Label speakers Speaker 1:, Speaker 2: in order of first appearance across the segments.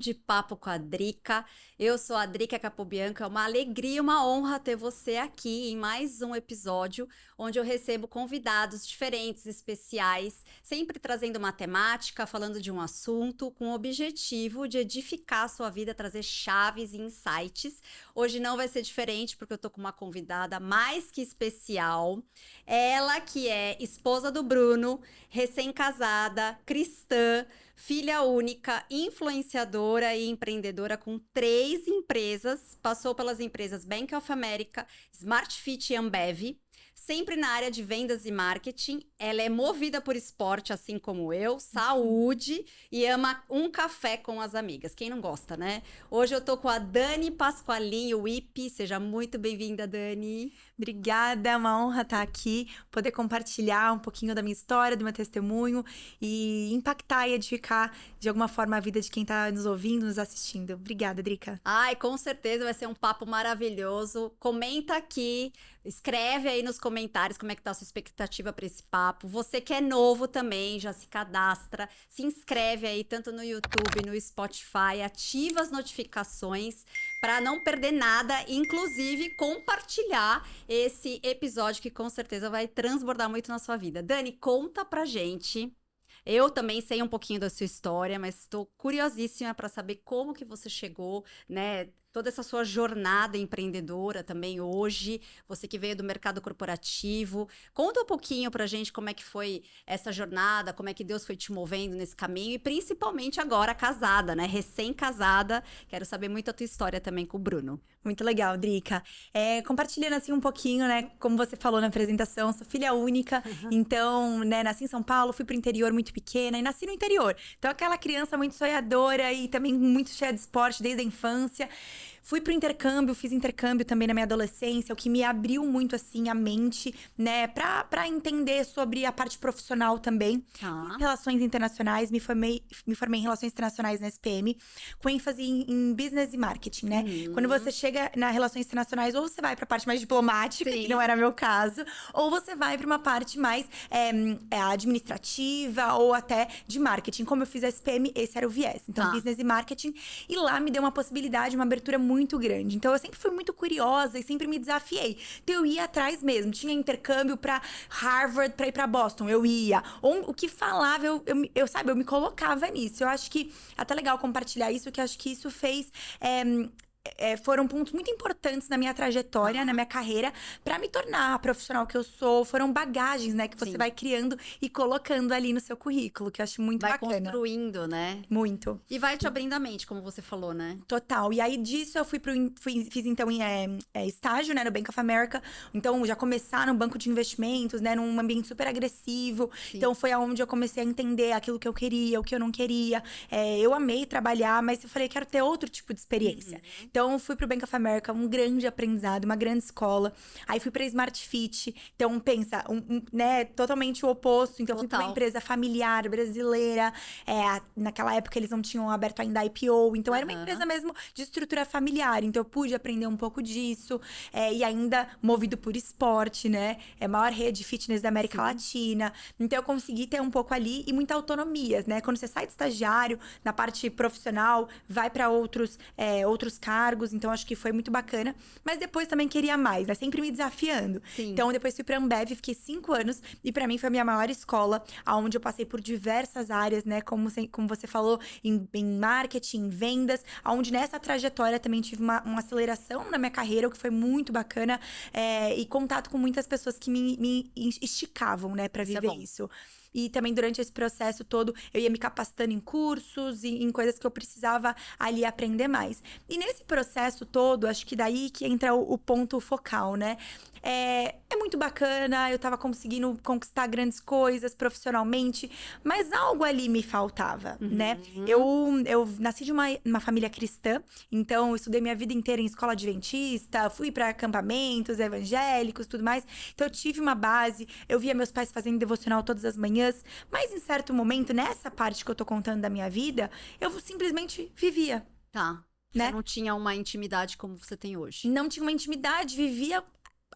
Speaker 1: de Papo com a Drica. Eu sou a Drica Capobianco, é uma alegria, uma honra ter você aqui em mais um episódio onde eu recebo convidados diferentes, especiais, sempre trazendo uma temática, falando de um assunto com o objetivo de edificar a sua vida, trazer chaves e insights. Hoje não vai ser diferente porque eu tô com uma convidada mais que especial. Ela que é esposa do Bruno, recém-casada, cristã, filha única, influenciadora e empreendedora com 3 empresas. Passou pelas empresas Bank of America, Smart Fit e Ambev. Sempre na área de vendas e marketing. Ela é movida por esporte, assim como eu, saúde e ama um café com as amigas. Quem não gosta, né? Hoje eu tô com a Dani Pasqualin, o IP. Seja muito bem-vinda, Dani.
Speaker 2: Obrigada, é uma honra estar aqui, poder compartilhar um pouquinho da minha história, do meu testemunho e impactar e edificar de alguma forma a vida de quem está nos ouvindo, nos assistindo. Obrigada, Drica.
Speaker 1: Ai, com certeza vai ser um papo maravilhoso. Comenta aqui, escreve aí nos comentários como é que tá a sua expectativa para esse papo. Você que é novo também, já se cadastra, se inscreve aí tanto no YouTube, no Spotify, ativa as notificações para não perder nada, inclusive compartilhar esse episódio que com certeza vai transbordar muito na sua vida. Dani, conta pra gente. Eu também sei um pouquinho da sua história, mas estou curiosíssima para saber como que você chegou, né? Toda essa sua jornada empreendedora também hoje, você que veio do mercado corporativo. Conta um pouquinho pra gente como é que foi essa jornada, como é que Deus foi te movendo nesse caminho e principalmente agora casada, né? Recém-casada. Quero saber muito a tua história também com o Bruno.
Speaker 2: Muito legal, Drica. Compartilhando assim um pouquinho, né? Como você falou na apresentação, sou filha única. Então, né, nasci em São Paulo, fui pro interior muito pequena e nasci no interior. Então, aquela criança muito sonhadora e também muito cheia de esporte desde a infância. Fui pro intercâmbio, fiz intercâmbio também na minha adolescência, o que me abriu muito, assim, a mente, né? Pra entender sobre a parte profissional também.
Speaker 1: Tá.
Speaker 2: Fiz relações internacionais, me formei em relações internacionais na SPM, com ênfase em business e marketing, né? Quando você chega nas relações internacionais, ou você vai pra parte mais diplomática,
Speaker 1: Sim.
Speaker 2: que não era meu caso, ou você vai pra uma parte mais administrativa ou até de marketing. Como eu fiz a SPM, esse era o viés. Então,
Speaker 1: Tá.
Speaker 2: business e marketing. E lá me deu uma possibilidade, uma abertura muito grande. Então, eu sempre fui muito curiosa e sempre me desafiei. Então, eu ia atrás mesmo. Tinha intercâmbio pra Harvard, pra ir pra Boston. Eu ia. Ou o que falava, eu me colocava nisso. Eu acho que até legal compartilhar isso, que eu acho que isso fez... foram pontos muito importantes na minha trajetória, na minha carreira, pra me tornar a profissional que eu sou. Foram bagagens, né, que você
Speaker 1: Sim.
Speaker 2: vai criando e colocando ali no seu currículo, que eu acho muito
Speaker 1: Vai
Speaker 2: bacana.
Speaker 1: construindo, né?
Speaker 2: Muito.
Speaker 1: E vai te abrindo a mente, como você falou, né?
Speaker 2: Total. E aí disso eu fiz então estágio, né, no Bank of America. Então já começar no banco de investimentos, né, num ambiente super agressivo.
Speaker 1: Sim.
Speaker 2: Então foi aonde eu comecei a entender aquilo que eu queria, o que eu não queria. Eu amei trabalhar, mas eu falei, quero ter outro tipo de experiência. Então fui pro Bank of America, um grande aprendizado, uma grande escola. Aí fui pra Smart Fit. Então pensa, né, totalmente o oposto. Então fui pra uma
Speaker 1: Total.
Speaker 2: empresa familiar brasileira. Naquela época eles não tinham aberto ainda a IPO. Então era uma empresa mesmo de estrutura familiar. Então eu pude aprender um pouco disso. E ainda movido por esporte, né? É a maior rede fitness da América Latina. Então eu consegui ter um pouco ali e muita autonomia, né? Quando você sai de estagiário, na parte profissional, vai pra outros cargos. Então acho que foi muito bacana. Mas depois também queria mais, né? Sempre me desafiando.
Speaker 1: Sim.
Speaker 2: Então depois fui pra Ambev, fiquei 5 anos. E pra mim foi a minha maior escola, onde eu passei por diversas áreas, né? Como você falou, em marketing, em vendas. Onde nessa trajetória também tive uma aceleração na minha carreira, o que foi muito bacana. E contato com muitas pessoas que me esticavam, né? Pra
Speaker 1: Isso é
Speaker 2: viver
Speaker 1: bom.
Speaker 2: isso. E também durante esse processo todo, eu ia me capacitando em cursos e em coisas que eu precisava ali aprender mais. E nesse processo todo, acho que daí que entra o ponto focal, né? É muito bacana, eu tava conseguindo conquistar grandes coisas profissionalmente, mas algo ali me faltava, né? Eu nasci de uma família cristã, então eu estudei minha vida inteira em escola adventista, fui pra acampamentos evangélicos, tudo mais. Então eu tive uma base, eu via meus pais fazendo devocional todas as manhãs, mas em certo momento, nessa parte que eu tô contando da minha vida, eu simplesmente vivia.
Speaker 1: Tá.
Speaker 2: Né?
Speaker 1: Você não tinha uma intimidade como você tem hoje.
Speaker 2: Não tinha uma intimidade, vivia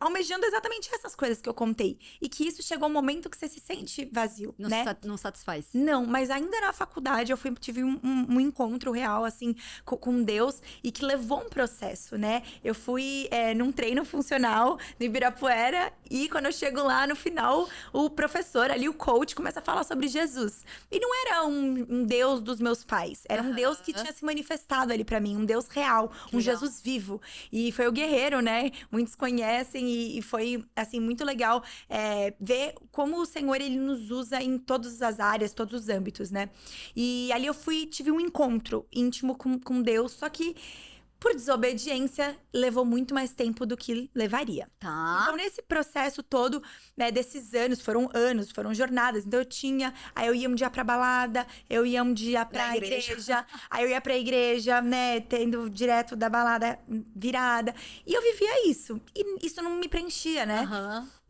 Speaker 2: almejando exatamente essas coisas que eu contei. E que isso chegou um momento que você se sente vazio, né?
Speaker 1: Não satisfaz.
Speaker 2: Não, mas ainda na faculdade eu tive um encontro real, assim, com Deus e que levou um processo, né? Eu fui num treino funcional no Ibirapuera e quando eu chego lá no final, o professor ali, o coach, começa a falar sobre Jesus. E não era um Deus dos meus pais, era um Deus que tinha se manifestado ali pra mim, um Deus real, um Jesus vivo. E foi o guerreiro, né? Muitos conhecem e foi, assim, muito legal ver como o Senhor, ele nos usa em todas as áreas, todos os âmbitos, né? E ali eu tive um encontro íntimo com Deus, só que por desobediência, levou muito mais tempo do que levaria.
Speaker 1: Tá.
Speaker 2: Então, nesse processo todo, né, desses anos, foram jornadas. Então, aí eu ia um dia pra balada, eu ia um dia pra igreja. Aí eu ia pra igreja, né, tendo direto da balada virada. E eu vivia isso. E isso não me preenchia, né?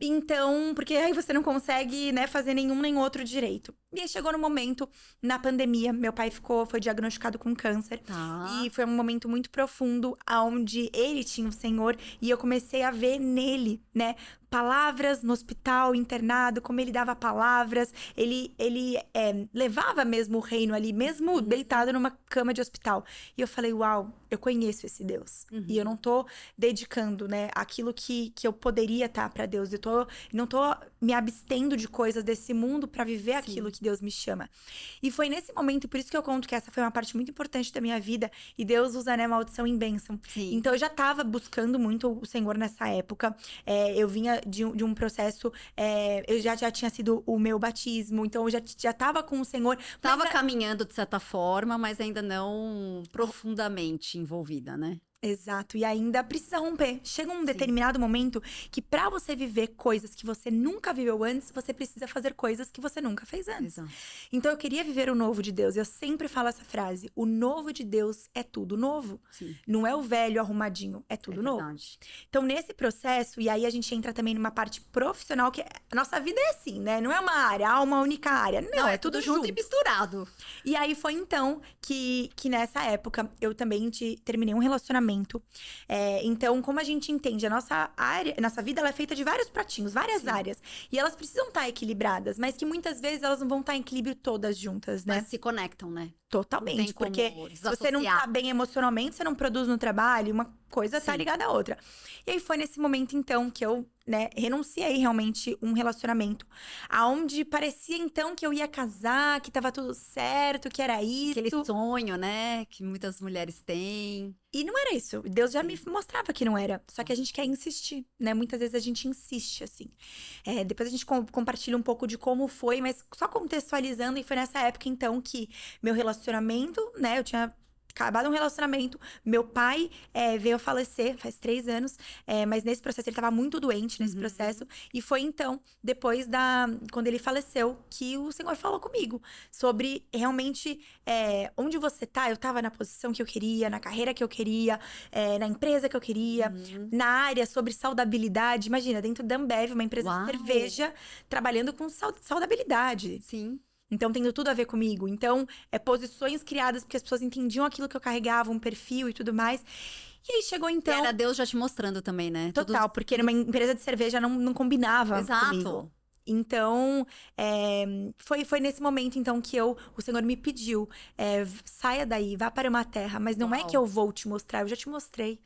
Speaker 2: Então, porque aí você não consegue, né, fazer nenhum nem outro direito. E aí chegou no momento, na pandemia, meu pai foi diagnosticado com câncer.
Speaker 1: Tá.
Speaker 2: E foi um momento muito profundo, onde ele tinha o Senhor. E eu comecei a ver nele, né, palavras no hospital, internado, como ele dava palavras. Ele levava mesmo o reino ali, mesmo deitado numa cama de hospital. E eu falei, uau, eu conheço esse Deus. E eu não tô dedicando, né, aquilo que eu poderia estar pra Deus. Não tô me abstendo de coisas desse mundo pra viver aquilo que Deus me chama. E foi nesse momento, por isso que eu conto que essa foi uma parte muito importante da minha vida. E Deus usa, né, maldição em bênção.
Speaker 1: Sim.
Speaker 2: Então eu já tava buscando muito o Senhor nessa época. Eu vinha de um processo, eu já tinha sido o meu batismo, então eu já tava com o Senhor.
Speaker 1: Tava caminhando de certa forma, mas ainda não profundamente envolvida, né?
Speaker 2: Exato, e ainda precisa romper. Chega um determinado momento que pra você viver coisas que você nunca viveu antes, você precisa fazer coisas que você nunca fez antes.
Speaker 1: Exato.
Speaker 2: Então eu queria viver o novo de Deus. Eu sempre falo essa frase: o novo de Deus é tudo novo.
Speaker 1: Sim.
Speaker 2: Não é o velho arrumadinho, é tudo novo.
Speaker 1: Verdade.
Speaker 2: Então nesse processo, e aí a gente entra também numa parte profissional, que a nossa vida é assim, né? Não é uma área, uma única área. Não, é tudo junto
Speaker 1: e misturado.
Speaker 2: E aí foi então que nessa época eu também terminei um relacionamento. Então, como a gente entende, a nossa vida ela é feita de vários pratinhos, várias áreas. E elas precisam estar equilibradas, mas que muitas vezes elas não vão estar em equilíbrio todas juntas, né?
Speaker 1: Mas se conectam, né?
Speaker 2: Totalmente,
Speaker 1: Não tem
Speaker 2: porque
Speaker 1: como
Speaker 2: se você não tá bem emocionalmente, você não produz no trabalho, uma coisa tá ligada à outra. E aí foi nesse momento, então, que eu, né, renunciei realmente um relacionamento. Aonde parecia, então, que eu ia casar, que tava tudo certo, que era isso.
Speaker 1: Aquele sonho, né? Que muitas mulheres têm.
Speaker 2: E não era isso. Deus já me mostrava que não era. Só que a gente quer insistir, né? Muitas vezes a gente insiste, assim. Depois a gente compartilha um pouco de como foi, mas só contextualizando. E foi nessa época, então, que meu relacionamento, né? Eu tinha acabado um relacionamento. Meu pai veio a falecer faz 3 anos. Mas nesse processo, ele tava muito doente nesse processo. E foi então, depois quando ele faleceu, que o Senhor falou comigo. Sobre realmente onde você tá. Eu tava na posição que eu queria, na carreira que eu queria, na empresa que eu queria, na área sobre saudabilidade. Imagina, dentro da Ambev, uma empresa de cerveja, trabalhando com saudabilidade.
Speaker 1: Sim.
Speaker 2: Então, tendo tudo a ver comigo. Então, posições criadas porque as pessoas entendiam aquilo que eu carregava, um perfil e tudo mais. E aí, chegou então...
Speaker 1: E era Deus já te mostrando também, né?
Speaker 2: Total, porque numa empresa de cerveja não combinava comigo. Então, foi nesse momento, então, que o Senhor me pediu. Saia daí, vá para uma terra. Mas não é que eu vou te mostrar, eu já te mostrei.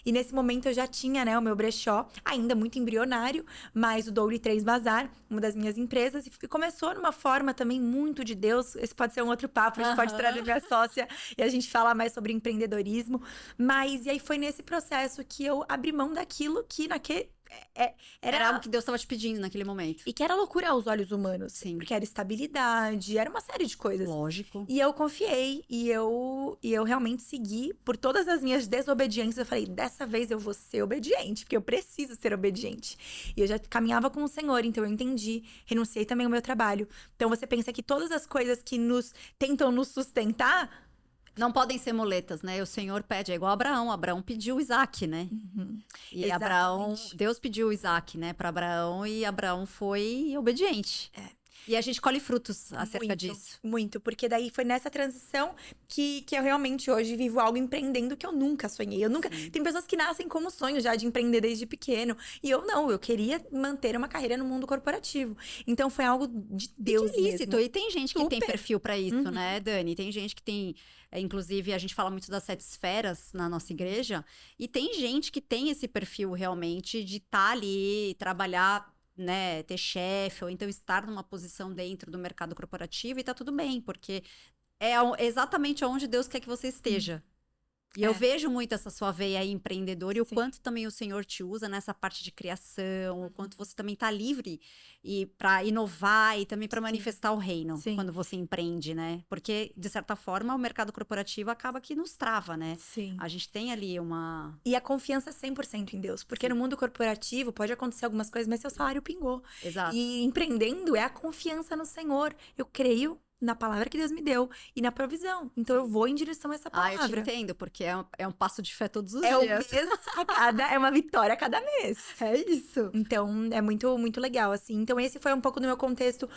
Speaker 2: E nesse momento eu já tinha, né, o meu brechó, ainda muito embrionário, mas o Doure 3 Bazar, uma das minhas empresas, e começou numa forma também muito de Deus. Esse pode ser um outro papo, a gente pode trazer minha sócia e a gente fala mais sobre empreendedorismo. Mas, e aí foi nesse processo que eu abri mão daquilo que
Speaker 1: era algo que Deus estava te pedindo naquele momento.
Speaker 2: E que era loucura aos olhos humanos.
Speaker 1: Sim.
Speaker 2: Porque era estabilidade, era uma série de coisas.
Speaker 1: Lógico.
Speaker 2: E eu confiei, e eu realmente segui. Por todas as minhas desobediências, eu falei, dessa vez eu vou ser obediente. Porque eu preciso ser obediente. E eu já caminhava com o Senhor, então eu entendi. Renunciei também ao meu trabalho. Então você pensa que todas as coisas que tentam nos sustentar...
Speaker 1: Não podem ser muletas, né? O Senhor pede, é igual Abraão. Abraão pediu Isaac, né? E Abraão, Deus pediu Isaac, né, para Abraão, e Abraão foi obediente. E a gente colhe frutos acerca
Speaker 2: Muito,
Speaker 1: disso.
Speaker 2: muito, porque daí foi nessa transição que eu realmente hoje vivo algo empreendendo que eu nunca sonhei. Eu nunca. Tem pessoas que nascem com o sonho já de empreender desde pequeno. E eu não, eu queria manter uma carreira no mundo corporativo. Então foi algo de Deus
Speaker 1: Que ilícito.
Speaker 2: mesmo.
Speaker 1: E tem gente que tem
Speaker 2: Super.
Speaker 1: perfil pra isso,
Speaker 2: Uhum.
Speaker 1: né, Dani? Tem gente que tem, inclusive, a gente fala muito das 7 esferas na nossa igreja, e tem gente que tem esse perfil realmente de estar ali, trabalhar, né, ter chefe, ou então estar numa posição dentro do mercado corporativo e tá tudo bem, porque é exatamente onde Deus quer que você esteja. E eu
Speaker 2: É.
Speaker 1: vejo muito essa sua veia aí empreendedora e o
Speaker 2: Sim.
Speaker 1: quanto também o Senhor te usa nessa parte de criação, o quanto você também tá livre e para inovar e também para
Speaker 2: Sim.
Speaker 1: manifestar o reino
Speaker 2: Sim.
Speaker 1: quando você empreende, né? Porque de certa forma o mercado corporativo acaba que nos trava, né?
Speaker 2: Sim.
Speaker 1: A gente tem ali uma
Speaker 2: E a confiança 100% em Deus. Porque no mundo corporativo pode acontecer algumas coisas, mas seu salário pingou.
Speaker 1: exato.
Speaker 2: E empreendendo é a confiança no Senhor. Eu creio na palavra que Deus me deu e na provisão. Então eu vou em direção a essa
Speaker 1: Ah, eu te
Speaker 2: palavra.
Speaker 1: entendo, porque é um passo de fé todos os
Speaker 2: É um
Speaker 1: dias.
Speaker 2: mês a cada, é uma vitória a cada mês.
Speaker 1: É isso.
Speaker 2: Então, é muito, muito legal, assim. Então, esse foi um pouco do meu contexto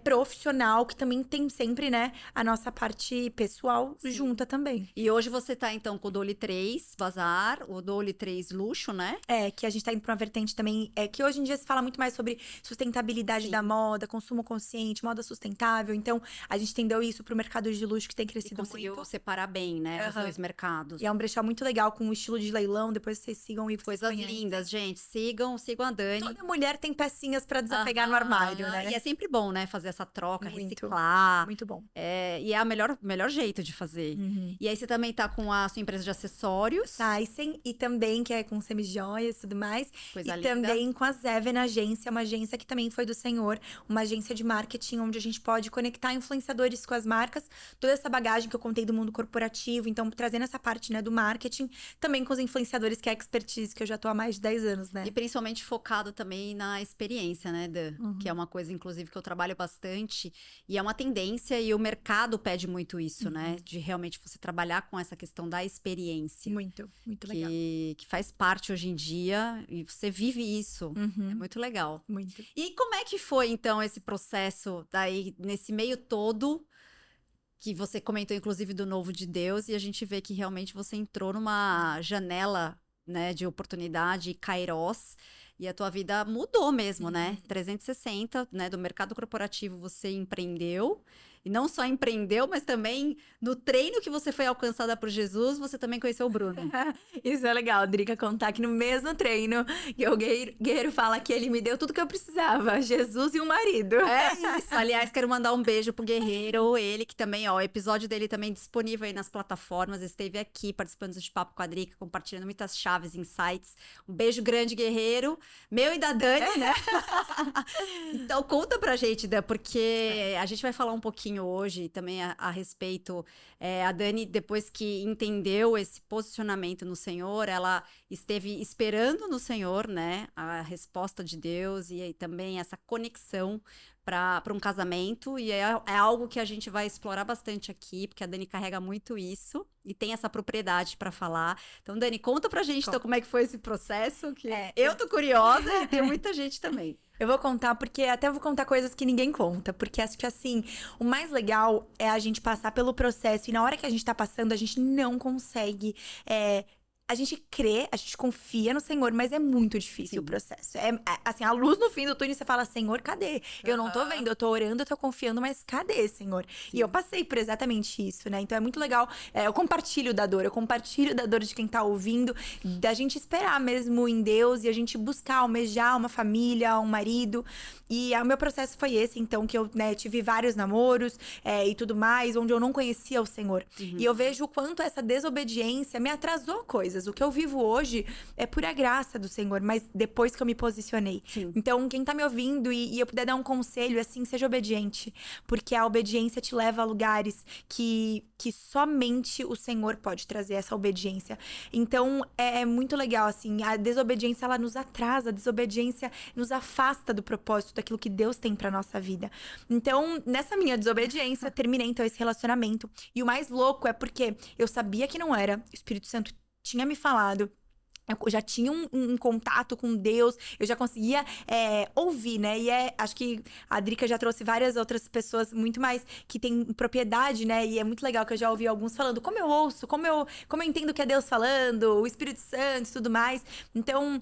Speaker 2: profissional, que também tem sempre, né, a nossa parte pessoal
Speaker 1: Sim.
Speaker 2: junta também.
Speaker 1: E hoje você tá, então, com o Dolly 3 Bazar, o Dolly 3 Luxo, né?
Speaker 2: É, que a gente tá indo pra uma vertente também, que hoje em dia se fala muito mais sobre sustentabilidade
Speaker 1: Sim.
Speaker 2: da moda, consumo consciente, moda sustentável. Então, a gente entendeu isso pro mercado de luxo, que tem
Speaker 1: E
Speaker 2: crescido
Speaker 1: conseguiu
Speaker 2: muito.
Speaker 1: separar bem, né, os
Speaker 2: Aham.
Speaker 1: dois mercados.
Speaker 2: E é um brechó muito legal, com um estilo de leilão. Depois vocês sigam e vocês
Speaker 1: Coisas
Speaker 2: conhecem.
Speaker 1: lindas, gente. Sigam a Dani.
Speaker 2: Toda mulher tem pecinhas pra desapegar no
Speaker 1: Aham.
Speaker 2: armário, né?
Speaker 1: E é sempre bom, né, fazer essa troca,
Speaker 2: Muito.
Speaker 1: reciclar.
Speaker 2: Muito bom.
Speaker 1: E é o melhor jeito de fazer.
Speaker 2: Uhum.
Speaker 1: E aí você também tá com a sua empresa de acessórios.
Speaker 2: Tyson, e também que é com semijoias e tudo mais.
Speaker 1: Coisa
Speaker 2: E
Speaker 1: linda.
Speaker 2: também com a Zeven Agência, uma agência que também foi do Senhor, uma agência de marketing onde a gente pode conectar influenciadores com as marcas, toda essa bagagem que eu contei do mundo corporativo, então trazendo essa parte, né, do marketing, também com os influenciadores, que é a expertise que eu já tô há mais de 10 anos, né?
Speaker 1: E principalmente focado também na experiência, né, Dan? Que é uma coisa, inclusive, que eu trabalho bastante. E é uma tendência e o mercado pede muito isso, né? De realmente você trabalhar com essa questão da experiência.
Speaker 2: Muito, muito legal.
Speaker 1: Que faz parte hoje em dia e você vive isso. É
Speaker 2: Uhum,
Speaker 1: muito legal.
Speaker 2: muito.
Speaker 1: E como é que foi, então, esse processo daí, nesse meio todo, que você comentou, inclusive, do Novo de Deus, e a gente vê que realmente você entrou numa janela, né, de oportunidade, Kairos, e a tua vida mudou mesmo, né? 360, né, do mercado corporativo você empreendeu, e não só empreendeu, mas também no treino que você foi alcançada por Jesus, você também conheceu o Bruno.
Speaker 2: Isso é legal, Drica, contar que no mesmo treino que o guerreiro fala que ele me deu tudo que eu precisava, Jesus e um marido.
Speaker 1: É isso. Aliás, quero mandar um beijo pro Guerreiro, ele que também, ó, o episódio dele também disponível aí nas plataformas, esteve aqui participando de Papo com a Drica, compartilhando muitas chaves, insights. Um beijo grande, Guerreiro, meu e da Dani, né? Então, conta pra gente, Dan, porque a gente vai falar um pouquinho hoje também a respeito. A Dani, depois que entendeu esse posicionamento no Senhor, ela esteve esperando no Senhor, né? A resposta de Deus e aí também essa conexão para um casamento. E é algo que a gente vai explorar bastante aqui, porque a Dani carrega muito isso e tem essa propriedade para falar. Então, Dani, conta pra gente então, como é que foi esse processo, que eu tô curiosa e tem muita gente também.
Speaker 2: Eu vou contar, porque até vou contar coisas que ninguém conta. Porque acho que, assim, o mais legal é a gente passar pelo processo. E na hora que a gente tá passando, a gente não consegue... A gente crê, a gente confia no Senhor, mas é muito difícil o processo. Assim, a luz no fim do túnel, você fala, Senhor, cadê? Eu não tô vendo, eu tô orando, eu tô confiando, mas cadê, Senhor? Sim. E eu passei por exatamente isso, né? Então é muito legal. Eu compartilho da dor de quem tá ouvindo, da gente esperar mesmo em Deus e a gente buscar, almejar uma família, um marido. E o meu processo foi esse, então, que eu, né, tive vários namoros e tudo mais, onde eu não conhecia o Senhor. E eu vejo o quanto essa desobediência me atrasou coisas. O que eu vivo hoje é pura graça do Senhor, mas depois que eu me posicionei.
Speaker 1: Sim.
Speaker 2: Então, quem tá me ouvindo e eu puder dar um conselho, assim, seja obediente. Porque a obediência te leva a lugares que somente o Senhor pode trazer essa obediência. Então, é muito legal, assim, a desobediência, ela nos atrasa, a desobediência nos afasta do propósito, daquilo que Deus tem pra nossa vida. Então, nessa minha desobediência, terminei, então, esse relacionamento. E o mais louco é porque eu sabia que não era, o Espírito Santo tinha me falado, eu já tinha um contato com Deus, eu já conseguia ouvir, né? E acho que a Drica já trouxe várias outras pessoas muito mais que têm propriedade, né? E é muito legal que eu já ouvi alguns falando como eu ouço, como eu entendo o que é Deus falando, o Espírito Santo e tudo mais. Então,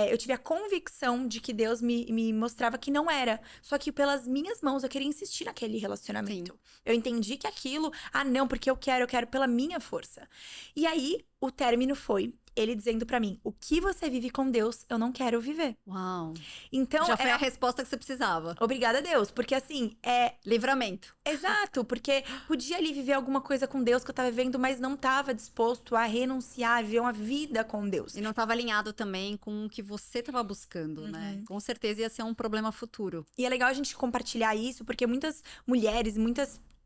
Speaker 2: eu tive a convicção de que Deus me mostrava que não era. Só que pelas minhas mãos eu queria insistir naquele relacionamento.
Speaker 1: Sim.
Speaker 2: Eu entendi que aquilo, não, porque eu quero pela minha força. E aí, o término foi ele dizendo pra mim, o que você vive com Deus, eu não quero viver.
Speaker 1: Uau.
Speaker 2: Então,
Speaker 1: Já foi a resposta que você precisava.
Speaker 2: obrigada a Deus, porque assim,
Speaker 1: Livramento.
Speaker 2: exato, porque podia ali viver alguma coisa com Deus que eu tava vivendo, mas não tava disposto a renunciar, a viver uma vida com Deus.
Speaker 1: E não estava alinhado também com o que você estava buscando, né? Com certeza ia ser um problema futuro.
Speaker 2: E é legal a gente compartilhar isso, porque muitas mulheres,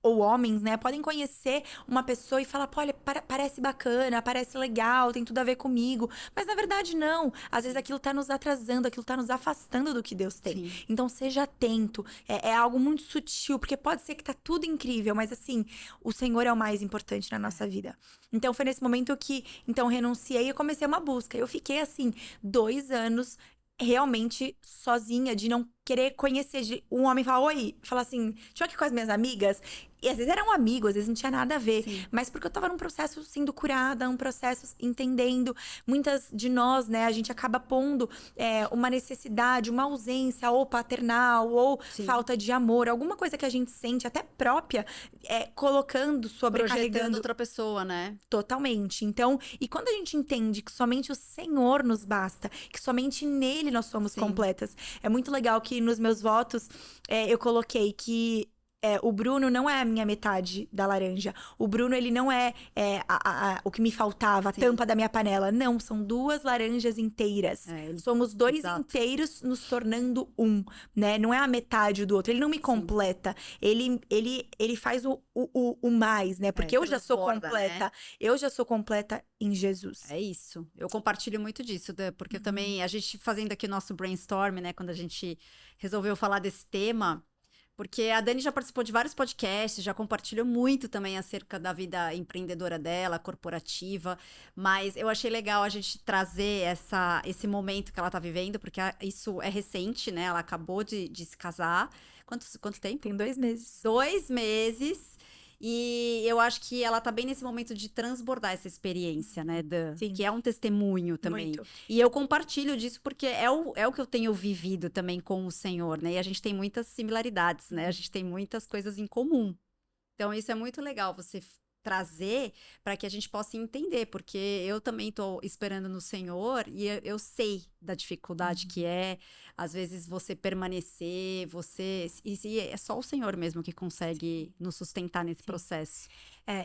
Speaker 2: ou homens, né, podem conhecer uma pessoa e falar, pô, olha, parece bacana, parece legal, tem tudo a ver comigo. Mas na verdade não. Às vezes aquilo tá nos atrasando, aquilo tá nos afastando do que Deus tem.
Speaker 1: Sim.
Speaker 2: Então seja atento. É algo muito sutil, porque pode ser que tá tudo incrível, mas assim, o Senhor é o mais importante na nossa vida. Então foi nesse momento que, então, renunciei e comecei uma busca. Eu fiquei assim, 2 anos realmente sozinha, de não querer conhecer, de um homem falar, oi, falar assim, deixa eu aqui com as minhas amigas. E às vezes eram amigos, às vezes não tinha nada a ver.
Speaker 1: Sim.
Speaker 2: Mas porque eu tava num processo sendo curada, um processo entendendo. Muitas de nós, né, a gente acaba pondo uma necessidade, uma ausência, ou paternal, ou
Speaker 1: Sim.
Speaker 2: falta de amor, alguma coisa que a gente sente, até própria, colocando, sobrecarregando.
Speaker 1: Projetando outra pessoa, né?
Speaker 2: Totalmente. Então, e quando a gente entende que somente o Senhor nos basta, que somente nele nós somos
Speaker 1: Sim.
Speaker 2: completas. É muito legal que nos meus votos eu coloquei que o Bruno não é a minha metade da laranja. O Bruno, ele não é o que me faltava, a
Speaker 1: Sim.
Speaker 2: tampa da minha panela. Não, são 2 laranjas inteiras. Somos 2
Speaker 1: Exato.
Speaker 2: inteiros nos tornando um, né? Não é a metade do outro. Ele não me completa. Ele faz o mais, né? Porque eu já sou
Speaker 1: transborda,
Speaker 2: completa.
Speaker 1: né?
Speaker 2: Eu já sou completa em Jesus.
Speaker 1: É isso. Eu compartilho muito disso, porque eu também, a gente fazendo aqui o nosso brainstorm, né, quando a gente resolveu falar desse tema, porque a Dani já participou de vários podcasts, já compartilhou muito também acerca da vida empreendedora dela, corporativa, mas eu achei legal a gente trazer esse momento que ela tá vivendo, porque isso é recente, né? Ela acabou de se casar. Quanto tempo?
Speaker 2: Tem 2 meses.
Speaker 1: 2 meses. E eu acho que ela tá bem nesse momento de transbordar essa experiência, né, Dan?
Speaker 2: Sim.
Speaker 1: Que é um testemunho também.
Speaker 2: Muito.
Speaker 1: E eu compartilho disso porque é o que eu tenho vivido também com o Senhor, né? E a gente tem muitas similaridades, né? A gente tem muitas coisas em comum. Então, isso é muito legal você trazer para que a gente possa entender, porque eu também tô esperando no Senhor e eu sei da dificuldade que é, às vezes, você permanecer, e é só o Senhor mesmo que consegue nos sustentar nesse processo.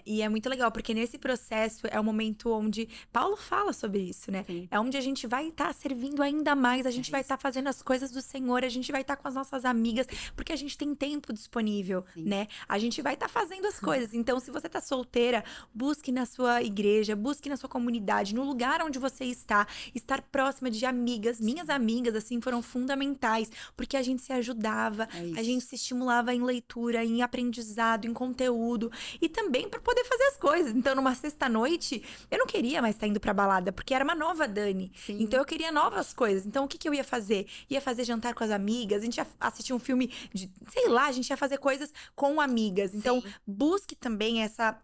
Speaker 2: E é muito legal, porque nesse processo é o momento onde Paulo fala sobre isso, né?
Speaker 1: Sim.
Speaker 2: É onde a gente vai estar servindo ainda mais, a gente vai estar fazendo as coisas do Senhor, a gente vai estar com as nossas amigas, porque a gente tem tempo disponível,
Speaker 1: Sim.
Speaker 2: né? A gente vai estar fazendo as coisas. Então, se você tá solteira, busque na sua igreja, busque na sua comunidade, no lugar onde você está, estar próxima de amigas. Minhas amigas, assim, foram fundamentais, porque a gente se ajudava, a gente se estimulava em leitura, em aprendizado, em conteúdo, e também para poder fazer as coisas. Então, numa sexta-noite, eu não queria mais estar indo pra balada, porque era uma nova Dani.
Speaker 1: Sim.
Speaker 2: Então, eu queria novas coisas. Então, o que eu ia fazer? Ia fazer jantar com as amigas, a gente ia assistir um filme sei lá, a gente ia fazer coisas com amigas. Então,
Speaker 1: Sim.
Speaker 2: busque também essa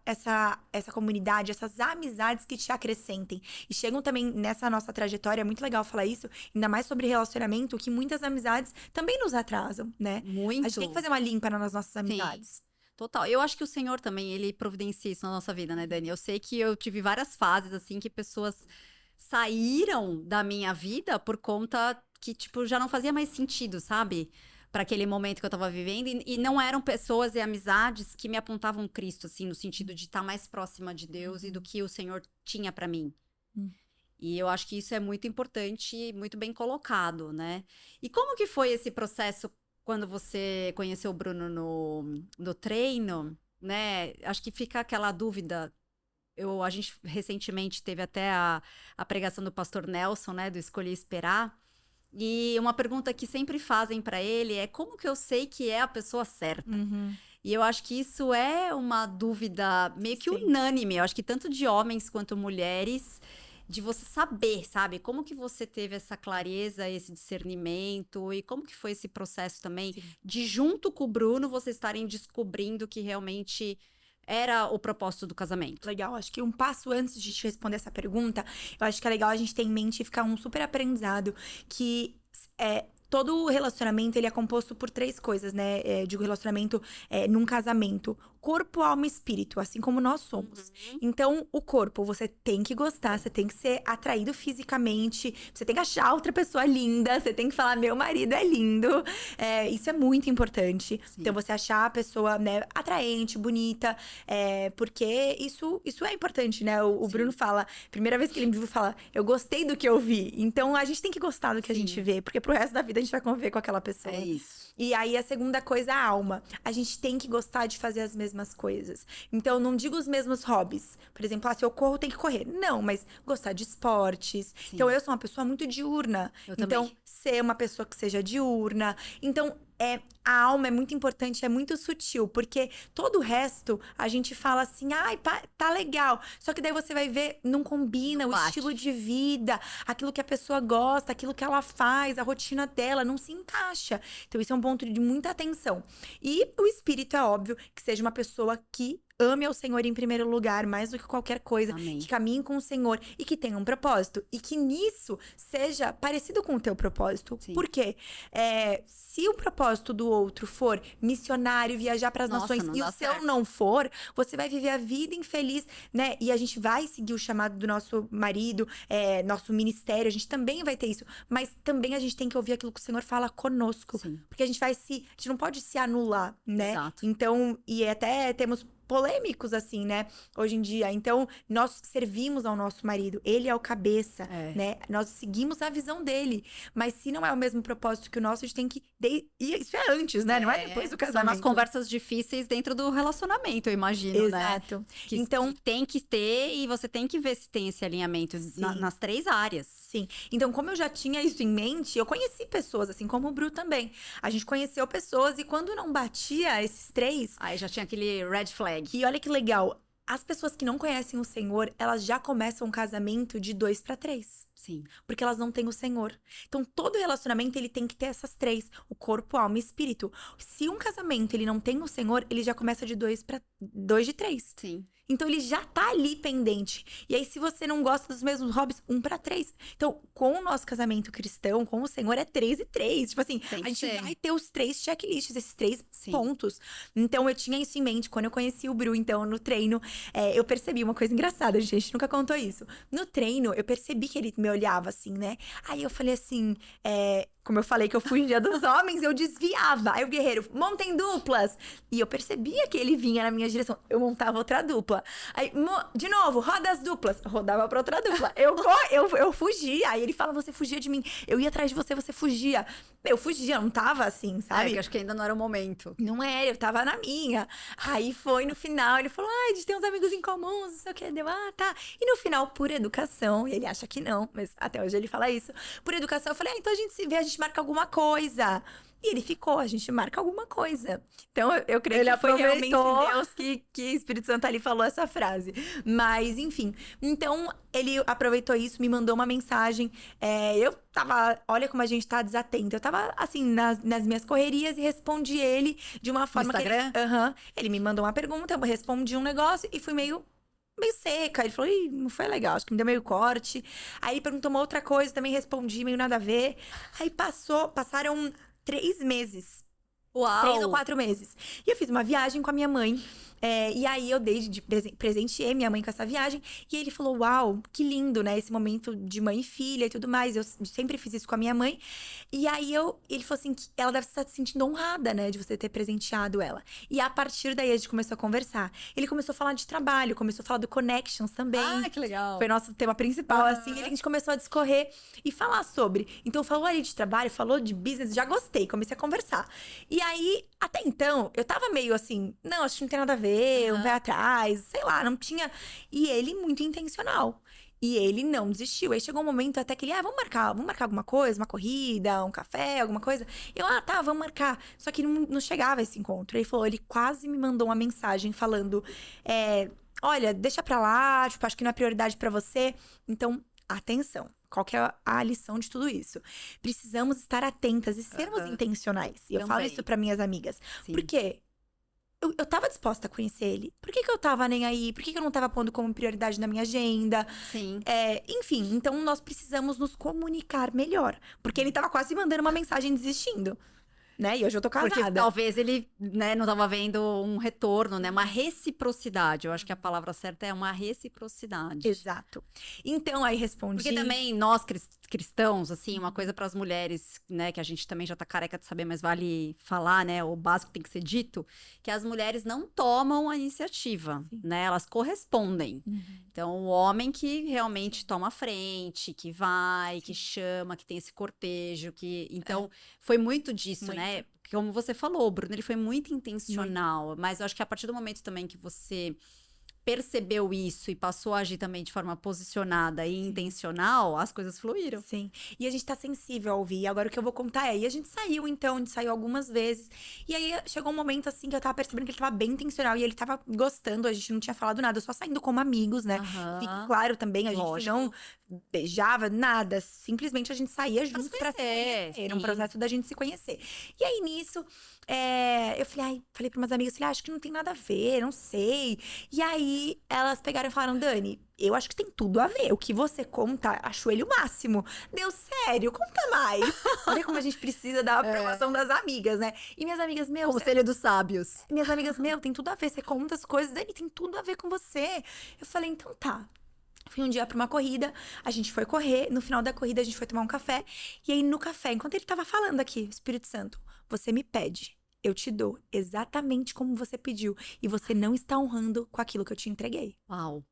Speaker 2: comunidade, essas amizades que te acrescentem. E chegam também nessa nossa trajetória, é muito legal falar isso, ainda mais sobre relacionamento, que muitas amizades também nos atrasam, né?
Speaker 1: Muito.
Speaker 2: A gente tem que fazer uma limpa nas nossas amizades.
Speaker 1: Sim. Total. Eu acho que o Senhor também, ele providencia isso na nossa vida, né, Dani? Eu sei que eu tive várias fases, assim, que pessoas saíram da minha vida por conta que, tipo, já não fazia mais sentido, sabe? Para aquele momento que eu tava vivendo. E não eram pessoas e amizades que me apontavam Cristo, assim, no sentido de estar mais próxima de Deus e do que o Senhor tinha para mim. E eu acho que isso é muito importante e muito bem colocado, né? E como que foi esse processo quando você conheceu o Bruno no treino, né? Acho que fica aquela dúvida. A gente recentemente teve até a pregação do pastor Nelson, né? Do Escolhi Esperar. E uma pergunta que sempre fazem para ele é como que eu sei que é a pessoa certa? E eu acho que isso é uma dúvida meio que unânime. Eu acho que tanto de homens quanto mulheres, de você saber, sabe? Como que você teve essa clareza, esse discernimento e como que foi esse processo também
Speaker 2: Sim.
Speaker 1: de junto com o Bruno vocês estarem descobrindo que realmente era o propósito do casamento?
Speaker 2: Legal, acho que um passo antes de te responder essa pergunta, eu acho que é legal a gente ter em mente e ficar um super aprendizado que todo relacionamento ele é composto por 3 coisas, né? Digo relacionamento num casamento: corpo, alma e espírito, assim como nós somos. Então, o corpo, você tem que gostar, você tem que ser atraído fisicamente, você tem que achar outra pessoa linda, você tem que falar, meu marido é lindo. Isso é muito importante.
Speaker 1: Sim.
Speaker 2: Então, você achar a pessoa, né, atraente, bonita, porque isso é importante, né? O
Speaker 1: Sim.
Speaker 2: Bruno fala, primeira vez que ele me viu, fala, eu gostei do que eu vi. Então, a gente tem que gostar do que a
Speaker 1: Sim.
Speaker 2: gente vê, porque pro resto da vida a gente vai conviver com aquela pessoa.
Speaker 1: É isso.
Speaker 2: E aí, a segunda coisa, a alma. A gente tem que gostar de fazer as mesmas coisas. Então, não digo os mesmos hobbies. Por exemplo, se eu corro, tem que correr. Não, mas gostar de esportes.
Speaker 1: Sim.
Speaker 2: Então, eu sou uma pessoa muito diurna.
Speaker 1: Eu
Speaker 2: então,
Speaker 1: também.
Speaker 2: ser uma pessoa que seja diurna. Então, a alma é muito importante, é muito sutil. Porque todo o resto, a gente fala assim, ai, tá legal. Só que daí você vai ver, não combina
Speaker 1: Não
Speaker 2: o
Speaker 1: bate.
Speaker 2: estilo de vida, aquilo que a pessoa gosta, aquilo que ela faz, a rotina dela, não se encaixa. Então, isso é um ponto de muita atenção. E o espírito é óbvio que seja uma pessoa que ame ao Senhor em primeiro lugar, mais do que qualquer coisa,
Speaker 1: Amém.
Speaker 2: que caminhe com o Senhor e que tenha um propósito. E que nisso seja parecido com o teu propósito.
Speaker 1: Sim.
Speaker 2: Por quê? Se o propósito do outro for missionário, viajar para as
Speaker 1: Nossa,
Speaker 2: nações,
Speaker 1: não
Speaker 2: e
Speaker 1: dá
Speaker 2: o seu
Speaker 1: certo.
Speaker 2: não for, você vai viver a vida infeliz, né? E a gente vai seguir o chamado do nosso marido, nosso ministério, a gente também vai ter isso. Mas também a gente tem que ouvir aquilo que o Senhor fala conosco.
Speaker 1: Sim.
Speaker 2: Porque a gente não pode se anular, né?
Speaker 1: Exato.
Speaker 2: Então, e até temos polêmicos, assim, né? Hoje em dia. Então, nós servimos ao nosso marido. Ele é o cabeça, né? Nós seguimos a visão dele. Mas se não é o mesmo propósito que o nosso, a gente tem que... E isso é antes, né? Não é depois do
Speaker 1: São
Speaker 2: casamento.
Speaker 1: nas conversas difíceis dentro do relacionamento, eu imagino, né?
Speaker 2: Exato.
Speaker 1: Que,
Speaker 2: Então,
Speaker 1: que tem que ter e você tem que ver se tem esse alinhamento nas 3 áreas.
Speaker 2: sim. Então, como eu já tinha isso em mente, eu conheci pessoas, assim como o Bru também. A gente conheceu pessoas e quando não batia esses 3,
Speaker 1: Aí já tinha aquele red flag.
Speaker 2: e olha que legal, as pessoas que não conhecem o Senhor, elas já começam um casamento de 2 para 3.
Speaker 1: Sim.
Speaker 2: Porque elas não têm o Senhor. Então, todo relacionamento, ele tem que ter essas 3. O corpo, alma e espírito. Se um casamento, ele não tem o Senhor, ele já começa de 2 de 3.
Speaker 1: Sim.
Speaker 2: Então, ele já tá ali pendente. E aí, se você não gosta dos mesmos hobbies, 1 para 3. Então, com o nosso casamento cristão, com o Senhor, é 3 e 3. Tipo assim,
Speaker 1: Tem
Speaker 2: a
Speaker 1: que
Speaker 2: gente
Speaker 1: ser.
Speaker 2: vai ter os 3 checklists, esses 3
Speaker 1: Sim.
Speaker 2: pontos. Então, eu tinha isso em mente. Quando eu conheci o Bru, então, no treino, eu percebi uma coisa engraçada, gente. A gente nunca contou isso. No treino, eu percebi que ele me olhava assim, né? Aí eu falei assim, como eu falei que eu fugia dos homens, eu desviava. Aí o guerreiro, montem duplas. E eu percebia que ele vinha na minha direção. Eu montava outra dupla. Aí, de novo, roda as duplas. Rodava pra outra dupla. Eu fugia. Aí ele fala, você fugia de mim. Eu ia atrás de você, você fugia. Eu fugia, não tava assim, sabe?
Speaker 1: Que acho que ainda não era o momento.
Speaker 2: Não era, eu tava na minha. Aí foi no final, ele falou, a gente tem uns amigos em comuns, não sei o que. Deu, tá. E no final, por educação, ele acha que não, mas até hoje ele fala isso. Por educação, eu falei, então a gente se vê, a gente marca alguma coisa. E ele ficou, a gente marca alguma coisa. Então, eu creio que foi realmente Deus que o Espírito Santo ali falou essa frase. Mas, enfim. Então, ele aproveitou isso, me mandou uma mensagem. Eu tava, olha como a gente tá desatento. Eu tava, assim, nas minhas correrias e respondi ele de uma forma
Speaker 1: No Instagram?
Speaker 2: que... Ele me mandou uma pergunta, eu respondi um negócio e fui meio seca. Ele falou, não foi legal, acho que me deu meio corte. Aí ele perguntou uma outra coisa, também respondi, meio nada a ver. Aí passaram 3 meses.
Speaker 1: Uau!
Speaker 2: 3 ou 4 meses. E eu fiz uma viagem com a minha mãe. E aí eu dei presenteei minha mãe com essa viagem. E ele falou, uau, que lindo, né? Esse momento de mãe e filha e tudo mais. Eu sempre fiz isso com a minha mãe. E aí ele falou assim, que ela deve estar se sentindo honrada, né? De você ter presenteado ela. E a partir daí a gente começou a conversar. Ele começou a falar de trabalho, começou a falar do Connections também.
Speaker 1: Ah, que legal!
Speaker 2: Foi nosso tema principal, assim. E a gente começou a discorrer e falar sobre. Então, falou ali de trabalho, falou de business, já gostei, comecei a conversar. E aí, até então, eu tava meio assim, não, acho que não tem nada a ver, um pé atrás, sei lá, não tinha. E ele muito intencional. E ele não desistiu. Aí chegou um momento até que ele, vamos marcar alguma coisa, uma corrida, um café, alguma coisa. Eu, tá, vamos marcar. Só que não chegava esse encontro. Ele falou, ele quase me mandou uma mensagem falando, olha, deixa pra lá, tipo, acho que não é prioridade pra você. Então, atenção. Qual que é a lição de tudo isso? Precisamos estar atentas e sermos intencionais. E eu falo
Speaker 1: Também.
Speaker 2: isso para minhas amigas.
Speaker 1: Sim.
Speaker 2: Por quê? Eu tava disposta a conhecer ele. Por que eu tava nem aí? Por que eu não tava pondo como prioridade na minha agenda?
Speaker 1: Sim.
Speaker 2: Enfim, então nós precisamos nos comunicar melhor. Porque ele tava quase mandando uma mensagem desistindo. Né? E hoje eu tô casada.
Speaker 1: Porque talvez ele, né, não tava vendo um retorno, né? Uma reciprocidade. Eu acho que a palavra certa é uma reciprocidade.
Speaker 2: Exato. Então, aí respondi...
Speaker 1: Porque também nós cristãos, assim, uma coisa para as mulheres, né, que a gente também já tá careca de saber, mas vale falar, né, o básico tem que ser dito, que as mulheres não tomam a iniciativa, né? Elas correspondem. Então, o homem que realmente toma a frente, que vai, que chama, que tem esse cortejo, que... Então, foi muito disso, né? Como você falou, o Bruno, ele foi muito intencional, mas eu acho que a partir do momento também que você percebeu isso e passou a agir também de forma posicionada e intencional, as coisas fluíram.
Speaker 2: Sim. E a gente tá sensível a ouvir. Agora o que eu vou contar é... E a gente saiu, então. A gente saiu algumas vezes. E aí, chegou um momento, assim, que eu tava percebendo que ele tava bem intencional. E ele tava gostando. A gente não tinha falado nada. Só saindo como amigos, né? Fique claro também. A gente não beijava, nada. Simplesmente a gente saía juntos pra se conhecer. Era um processo da gente se conhecer. E aí, nisso... eu falei pra umas amigas, acho que não tem nada a ver, não sei. E aí, elas pegaram e falaram, Dani, eu acho que tem tudo a ver. O que você conta, acho ele o máximo. Deu sério, conta mais. Olha como a gente precisa da aprovação das amigas, né? E minhas amigas,
Speaker 1: Conselho dos sábios.
Speaker 2: Minhas amigas, tem tudo a ver. Você conta as coisas, Dani, tem tudo a ver com você. Eu falei, então tá. Fui um dia pra uma corrida, a gente foi correr. No final da corrida, a gente foi tomar um café. E aí, no café, enquanto ele tava falando aqui, Espírito Santo, você me pede. Eu te dou exatamente como você pediu. E você não está honrando com aquilo que eu te entreguei.
Speaker 1: Uau.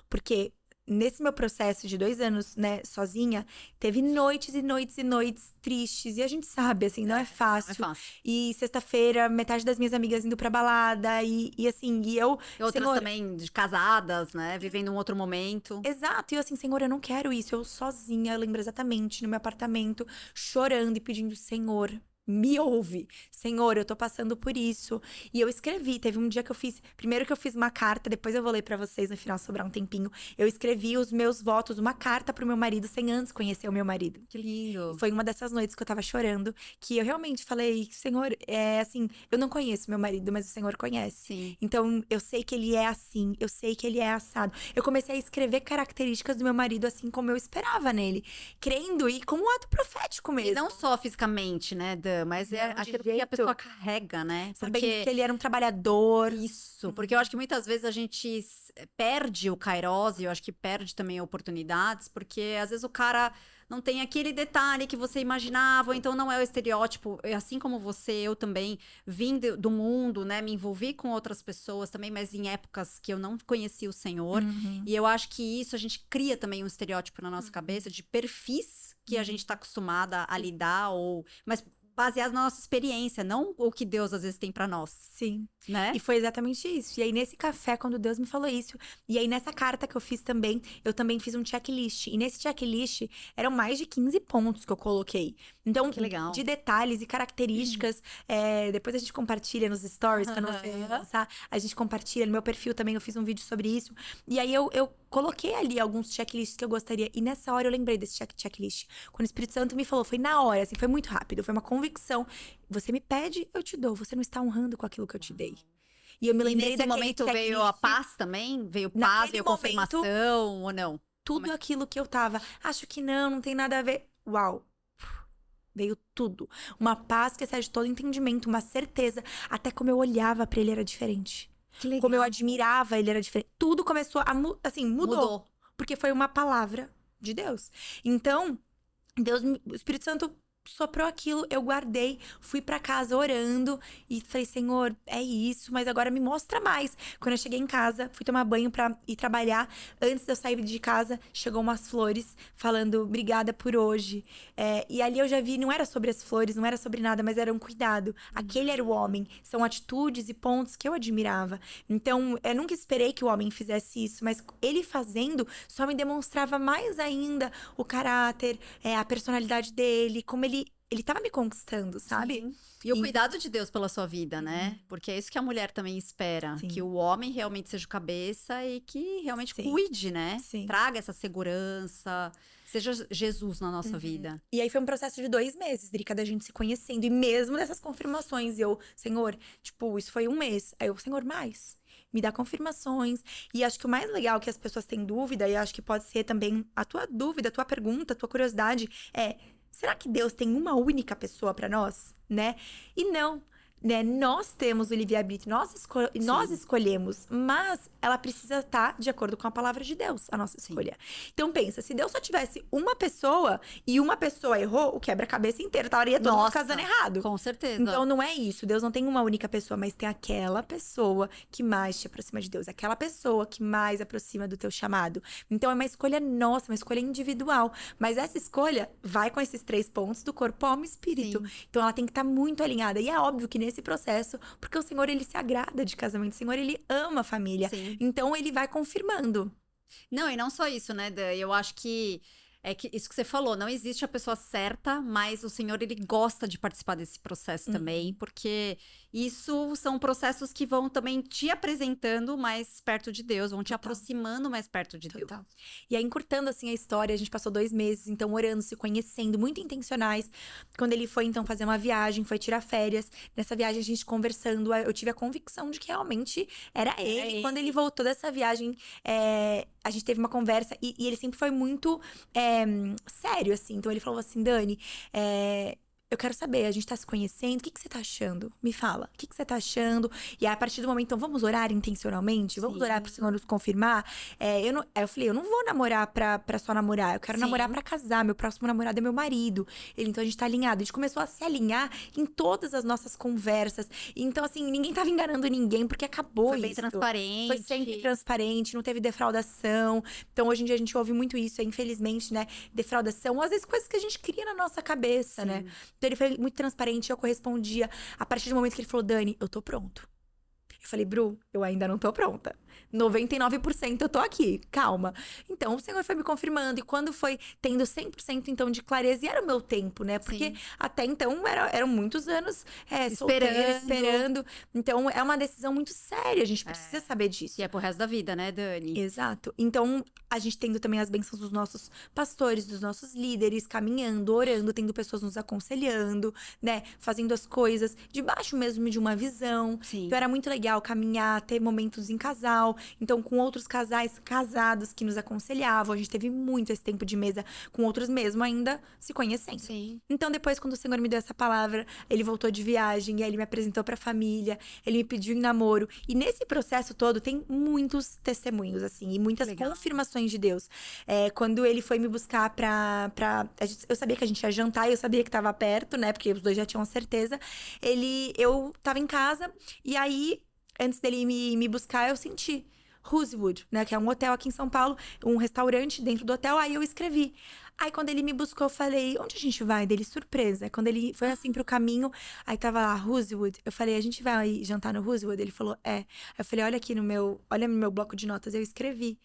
Speaker 2: Porque nesse meu processo de 2 anos, né, sozinha, teve noites e noites e noites tristes. E a gente sabe, assim, não é fácil.
Speaker 1: Não é fácil.
Speaker 2: E sexta-feira, metade das minhas amigas indo pra balada. E assim, e eu...
Speaker 1: E outras
Speaker 2: Senhor,
Speaker 1: também casadas, né? Vivendo um outro momento.
Speaker 2: Exato, e eu assim, Senhor, eu não quero isso. Eu sozinha, eu lembro exatamente, no meu apartamento, chorando e pedindo, Senhor, me ouve. Senhor, eu tô passando por isso. E eu escrevi, teve um dia que eu fiz... Primeiro que eu fiz uma carta, depois eu vou ler pra vocês no final, sobrar um tempinho. Eu escrevi os meus votos, uma carta pro meu marido, sem antes conhecer o meu marido.
Speaker 1: Que lindo.
Speaker 2: Foi uma dessas noites que eu tava chorando, que eu realmente falei, Senhor, assim, eu não conheço meu marido, mas o Senhor conhece.
Speaker 1: Sim.
Speaker 2: Então, eu sei que ele é assim, eu sei que ele é assado. Eu comecei a escrever características do meu marido assim como eu esperava nele. Crendo e como um ato profético mesmo.
Speaker 1: E não só fisicamente, né, Dan? Mas é
Speaker 2: Não, de
Speaker 1: aquilo que a
Speaker 2: jeito.
Speaker 1: pessoa carrega, né?
Speaker 2: Sabendo que ele era um trabalhador.
Speaker 1: Isso, porque eu acho que muitas vezes a gente perde o Kairos, e eu acho que perde também oportunidades, porque às vezes o cara não tem aquele detalhe que você imaginava, ou então não é o estereótipo. Assim como você, eu também vim do mundo, né? Me envolvi com outras pessoas também, mas em épocas que eu não conhecia o Senhor. E eu acho que isso a gente cria também um estereótipo na nossa cabeça de perfis que a gente tá acostumada a lidar, mas baseado na nossa experiência, não o que Deus às vezes tem pra nós.
Speaker 2: Sim.
Speaker 1: Né?
Speaker 2: E foi exatamente isso. E aí, nesse café, quando Deus me falou isso, e aí nessa carta que eu fiz também, eu também fiz um checklist. E nesse checklist, eram mais de 15 pontos que eu coloquei. Então,
Speaker 1: Que legal.
Speaker 2: de detalhes e características, depois a gente compartilha nos stories, pra não você lançar. A gente compartilha, no meu perfil também eu fiz um vídeo sobre isso. E aí, eu coloquei ali alguns checklists que eu gostaria. E nessa hora, eu lembrei desse checklist. Quando o Espírito Santo me falou, foi na hora, assim, foi muito rápido. Foi uma convicção. Você me pede, eu te dou. Você não está honrando com aquilo que eu te dei. E eu me lembrei
Speaker 1: nesse momento veio a paz também? Veio paz, veio confirmação ou não?
Speaker 2: Tudo aquilo que eu tava. Acho que não tem nada a ver. Uau. Veio tudo. Uma paz que excede todo entendimento, uma certeza. Até como eu olhava pra ele era diferente.
Speaker 1: Que legal.
Speaker 2: Como eu admirava ele era diferente. Tudo começou a mudou. Porque foi uma palavra de Deus. Então, o Espírito Santo soprou aquilo, eu guardei, fui pra casa orando e falei, Senhor, é isso, mas agora me mostra mais. Quando eu cheguei em casa, fui tomar banho pra ir trabalhar. Antes de eu sair de casa, chegou umas flores falando, obrigada por hoje. E ali eu já vi, não era sobre as flores, não era sobre nada, mas era um cuidado. Aquele era o homem. São atitudes e pontos que eu admirava. Então, eu nunca esperei que o homem fizesse isso, mas ele fazendo só me demonstrava mais ainda o caráter, a personalidade dele, como ele ele tava me conquistando, sabe?
Speaker 1: Sim. E o cuidado de Deus pela sua vida, né?
Speaker 2: Uhum.
Speaker 1: Porque é isso que a mulher também espera.
Speaker 2: Sim.
Speaker 1: Que o homem realmente seja o cabeça e que realmente
Speaker 2: Sim.
Speaker 1: cuide, né?
Speaker 2: Sim.
Speaker 1: Traga essa segurança. Seja Jesus na nossa vida.
Speaker 2: E aí foi um processo de 2 meses, Drica, da gente se conhecendo. E mesmo dessas confirmações, eu, Senhor, tipo, isso foi 1 mês. Aí eu, Senhor, mais. Me dá confirmações. E acho que o mais legal que as pessoas têm dúvida, e acho que pode ser também a tua dúvida, a tua pergunta, a tua curiosidade, é: será que Deus tem uma única pessoa pra nós, né? E não. Né? Nós temos o livre-arbítrio, nós escolhemos, mas ela precisa estar de acordo com a palavra de Deus, a nossa escolha. Então pensa, se Deus só tivesse uma pessoa e uma pessoa errou, o quebra-cabeça inteiro estaria todo mundo casando errado.
Speaker 1: Com certeza.
Speaker 2: Então não é isso, Deus não tem uma única pessoa, mas tem aquela pessoa que mais te aproxima de Deus, aquela pessoa que mais aproxima do teu chamado. Então é uma escolha nossa, uma escolha individual, mas essa escolha vai com esses 3 pontos do corpo, alma e espírito.
Speaker 1: Sim.
Speaker 2: Então ela tem que estar muito alinhada. E é óbvio que nesse processo, porque o Senhor, ele se agrada de casamento, o Senhor, ele ama a família.
Speaker 1: Sim.
Speaker 2: Então ele vai confirmando.
Speaker 1: Não, e não só isso, né, Dan? Eu acho que é que isso que você falou, não existe a pessoa certa, mas o Senhor, ele gosta de participar desse processo também, porque isso são processos que vão também te apresentando mais perto de Deus, vão te aproximando mais perto de Deus.
Speaker 2: Total. E aí, encurtando assim a história, a gente passou 2 meses, então, orando, se conhecendo, muito intencionais. Quando ele foi, então, fazer uma viagem, foi tirar férias. Nessa viagem, a gente conversando, eu tive a convicção de que realmente era ele. Quando ele voltou dessa viagem, a gente teve uma conversa e ele sempre foi muito sério, assim. Então, ele falou assim: Dani, eu quero saber, a gente tá se conhecendo, o que você tá achando? Me fala, o que você tá achando? E aí, a partir do momento, então, vamos orar intencionalmente? Vamos orar pro Senhor nos confirmar? Aí eu falei, eu não vou namorar pra só namorar, eu quero namorar pra casar, meu próximo namorado é meu marido. Então, a gente tá alinhado. A gente começou a se alinhar em todas as nossas conversas. Então, assim, ninguém tava enganando ninguém, porque acabou isso.
Speaker 1: Foi bem transparente.
Speaker 2: Foi sempre transparente, não teve defraudação. Então, hoje em dia, a gente ouve muito isso, infelizmente, né? Defraudação, ou às vezes coisas que a gente cria na nossa cabeça, né? Então, ele foi muito transparente, eu correspondia. A partir do momento que ele falou, Dani, eu tô pronto. Eu falei, Bru, eu ainda não tô pronta. 99% eu tô aqui, calma. Então, o Senhor foi me confirmando. E quando foi tendo 100% então de clareza, e era o meu tempo, né? Porque até então eram muitos anos esperando. Então, é uma decisão muito séria. A gente precisa saber disso.
Speaker 1: E é pro resto da vida, né, Dani?
Speaker 2: Exato. Então, a gente tendo também as bênçãos dos nossos pastores, dos nossos líderes, caminhando, orando, tendo pessoas nos aconselhando, né? Fazendo as coisas debaixo mesmo de uma visão.
Speaker 1: Sim.
Speaker 2: Então, era muito legal caminhar, ter momentos em casal. Então, com outros casais casados que nos aconselhavam. A gente teve muito esse tempo de mesa com outros mesmo ainda se conhecendo.
Speaker 1: Sim.
Speaker 2: Então, depois, quando o Senhor me deu essa palavra, ele voltou de viagem, e aí ele me apresentou pra família, ele me pediu em namoro. E nesse processo todo, tem muitos testemunhos, assim, e muitas confirmações de Deus. Quando ele foi me buscar eu sabia que a gente ia jantar, e eu sabia que tava perto, né? Porque os dois já tinham certeza. Eu tava em casa, e aí, antes dele me buscar, eu senti Rosewood, né? Que é um hotel aqui em São Paulo, um restaurante dentro do hotel. Aí eu escrevi. Aí, quando ele me buscou, eu falei, onde a gente vai? Dele, surpresa. Quando ele foi assim pro caminho, aí tava lá, Rosewood. Eu falei, a gente vai jantar no Rosewood? Ele falou, é. Aí eu falei, olha no meu bloco de notas, eu escrevi.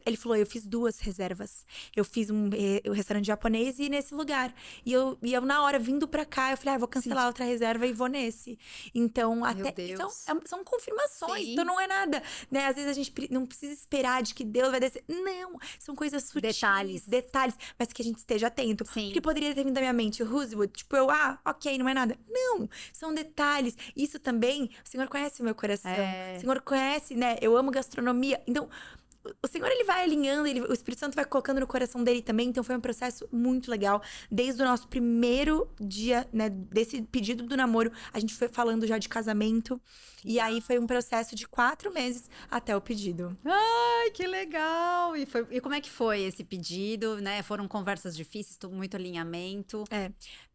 Speaker 2: Ele falou, eu fiz 2 reservas. Eu fiz um restaurante japonês e nesse lugar. E eu na hora, vindo pra cá, eu falei, vou cancelar outra reserva e vou nesse. Então, são confirmações. Então, não é nada, né? Às vezes a gente não precisa esperar de que Deus vai descer. Não, são coisas sutis. Detalhes. Mas que a gente esteja atento.
Speaker 1: Sim.
Speaker 2: Porque poderia ter vindo da minha mente, Rosewood, tipo, ok, não é nada. Não, são detalhes. Isso também, o Senhor conhece o meu coração. O Senhor conhece, né? Eu amo gastronomia. Então, o Senhor, ele vai alinhando, o Espírito Santo vai colocando no coração dele também. Então, foi um processo muito legal. Desde o nosso primeiro dia, né, desse pedido do namoro, a gente foi falando já de casamento. E aí, foi um processo de 4 meses até o pedido.
Speaker 1: Ai, que legal! E como é que foi esse pedido, né? Foram conversas difíceis, muito alinhamento.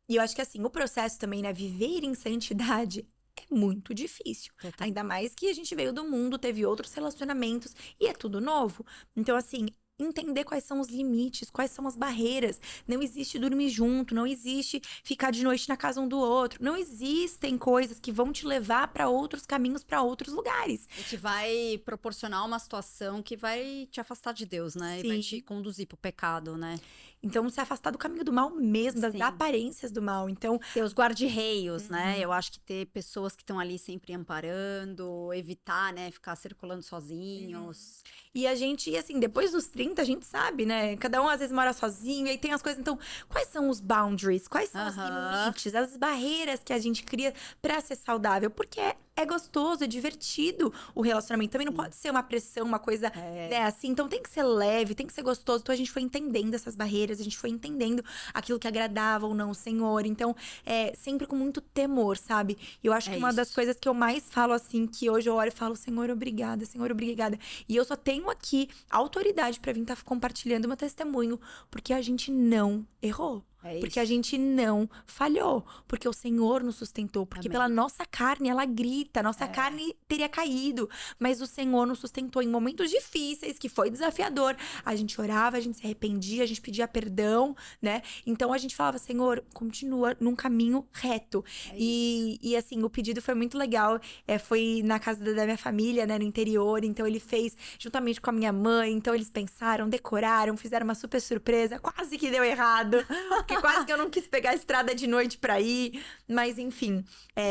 Speaker 2: E eu acho que assim, o processo também, né? Viver em santidade é muito difícil. Ainda mais que a gente veio do mundo, teve outros relacionamentos e é tudo novo. Então, assim, entender quais são os limites, quais são as barreiras. Não existe dormir junto, não existe ficar de noite na casa um do outro. Não existem coisas que vão te levar para outros caminhos, para outros lugares.
Speaker 1: E que vai proporcionar uma situação que vai te afastar de Deus, né? E vai
Speaker 2: Sim.
Speaker 1: te conduzir pro pecado, né?
Speaker 2: Então, se afastar do caminho do mal mesmo, das
Speaker 1: Sim.
Speaker 2: aparências do mal. Então,
Speaker 1: Ter os guarda-reios, né? Eu acho que ter pessoas que estão ali sempre amparando, evitar, né? Ficar circulando sozinhos.
Speaker 2: e a gente, assim, depois dos 30, a gente sabe, né? Cada um às vezes mora sozinho, e aí tem as coisas. Então, quais são os boundaries? Quais são os
Speaker 1: Aham.
Speaker 2: limites, as barreiras que a gente cria pra ser saudável? Porque é gostoso, é divertido o relacionamento. Também não pode ser uma pressão, uma coisa, né, assim. Então tem que ser leve, tem que ser gostoso. Então a gente foi entendendo essas barreiras, a gente foi entendendo aquilo que agradava ou não o Senhor. Então, sempre com muito temor, sabe? E eu acho
Speaker 1: É
Speaker 2: que uma das
Speaker 1: isso.
Speaker 2: coisas que eu mais falo, assim, que hoje eu olho e falo, Senhor, obrigada, Senhor, obrigada. E eu só tenho aqui autoridade pra vir estar compartilhando meu testemunho, porque a gente não errou.
Speaker 1: É
Speaker 2: Porque a
Speaker 1: isso.
Speaker 2: gente não falhou. Porque o Senhor nos sustentou. Porque
Speaker 1: Amém.
Speaker 2: pela nossa carne, ela grita.
Speaker 1: É.
Speaker 2: Nossa carne teria caído. Mas o Senhor nos sustentou em momentos difíceis, que foi desafiador. A gente orava, a gente se arrependia, a gente pedia perdão, né? Então a gente falava, Senhor, continua num caminho reto.
Speaker 1: É
Speaker 2: E assim, o pedido foi muito legal. Foi na casa da minha família, né? No interior. Então ele fez juntamente com a minha mãe. Então eles pensaram, decoraram, fizeram uma super surpresa. Quase que deu errado. Porque quase que eu não quis pegar a estrada de noite pra ir. Mas, enfim,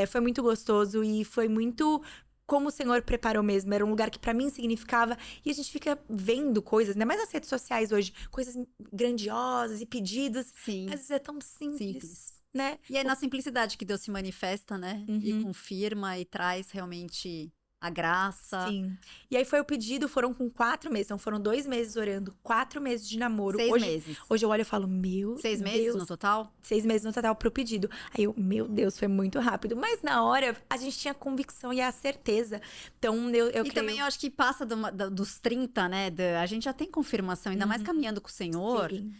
Speaker 2: foi muito gostoso e foi muito como o Senhor preparou mesmo. Era um lugar que pra mim significava. E a gente fica vendo coisas, né? Mais nas redes sociais hoje, coisas grandiosas e pedidos.
Speaker 1: Sim.
Speaker 2: Às vezes é tão simples,
Speaker 1: Simples.
Speaker 2: né?
Speaker 1: E é na simplicidade que Deus se manifesta, né? E
Speaker 2: Uhum.
Speaker 1: confirma e traz realmente a graça.
Speaker 2: Sim. E aí foi o pedido, foram com 4 meses. Então foram 2 meses orando, 4 meses de namoro.
Speaker 1: 6
Speaker 2: Hoje,
Speaker 1: meses.
Speaker 2: hoje eu olho e falo, meu
Speaker 1: 6 meses
Speaker 2: Deus.
Speaker 1: no total?
Speaker 2: 6 meses no total pro pedido. Aí eu, meu Deus, foi muito rápido. Mas na hora, a gente tinha a convicção e a certeza. Então, eu
Speaker 1: E
Speaker 2: creio...
Speaker 1: também eu acho que passa dos 30, né? A gente já tem confirmação, ainda mais caminhando com o Senhor.
Speaker 2: Sim.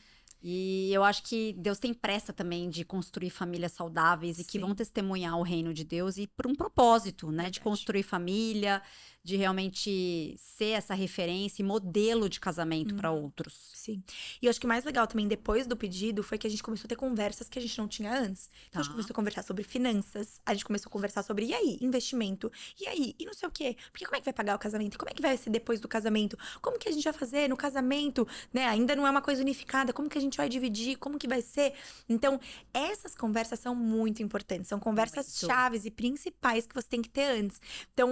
Speaker 1: E eu acho que Deus tem pressa também de construir famílias saudáveis e que
Speaker 2: Sim.
Speaker 1: vão testemunhar o reino de Deus e por um propósito, né? De
Speaker 2: Verdade.
Speaker 1: construir família, de realmente ser essa referência e modelo de casamento para outros.
Speaker 2: Sim. E eu acho que o mais legal também, depois do pedido, foi que a gente começou a ter conversas que a gente não tinha antes. Então, a gente
Speaker 1: Tá.
Speaker 2: começou a conversar sobre finanças, a gente começou a conversar sobre, e aí, investimento? E aí, e não sei o quê? Porque como é que vai pagar o casamento? Como é que vai ser depois do casamento? Como que a gente vai fazer no casamento? Né? Ainda não é uma coisa unificada. Como que a gente vai dividir? Como que vai ser? Então, essas conversas são muito importantes. São conversas
Speaker 1: Muito.
Speaker 2: chaves e principais que você tem que ter antes. Então,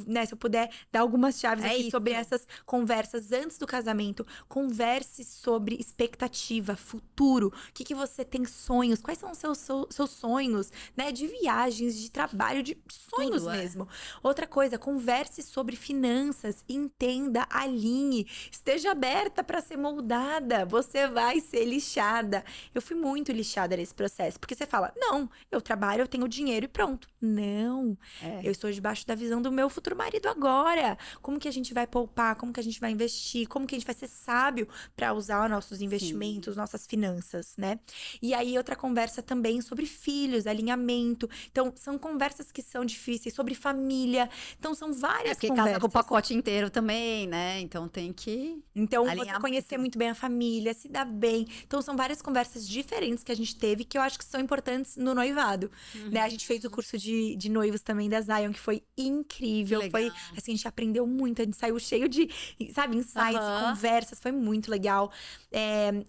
Speaker 2: né, se eu puder dar algumas chaves
Speaker 1: É
Speaker 2: aqui
Speaker 1: isso.
Speaker 2: sobre essas conversas antes do casamento. Converse sobre expectativa, futuro. O que você tem sonhos? Quais são os seus sonhos, né? De viagens, de trabalho, de sonhos
Speaker 1: Tudo,
Speaker 2: mesmo. Outra coisa, converse sobre finanças. Entenda, alinhe. Esteja aberta para ser moldada. Você vai ser lixada. Eu fui muito lixada nesse processo. Porque você fala, não, eu trabalho, eu tenho dinheiro e pronto. Não.
Speaker 1: É.
Speaker 2: Eu estou debaixo da visão do meu futuro marido agora. Como que a gente vai poupar? Como que a gente vai investir? Como que a gente vai ser sábio para usar nossos investimentos, nossas finanças, né? E aí, outra conversa também sobre filhos, alinhamento. Então, são conversas que são difíceis, sobre família. Então, são várias
Speaker 1: Porque
Speaker 2: conversas.
Speaker 1: casa com o pacote inteiro também, né? Então tem que
Speaker 2: Então,
Speaker 1: alinhar
Speaker 2: você conhecer muito bem a família, se dar bem. Então, são várias conversas diferentes que a gente teve que eu acho que são importantes no noivado, né? A gente fez o curso de noivos também da Zion, que foi incrível.
Speaker 1: Que
Speaker 2: Foi,
Speaker 1: legal.
Speaker 2: assim, a gente aprendeu muito. A gente saiu cheio de, sabe, insights,
Speaker 1: Aham.
Speaker 2: conversas. Foi muito legal.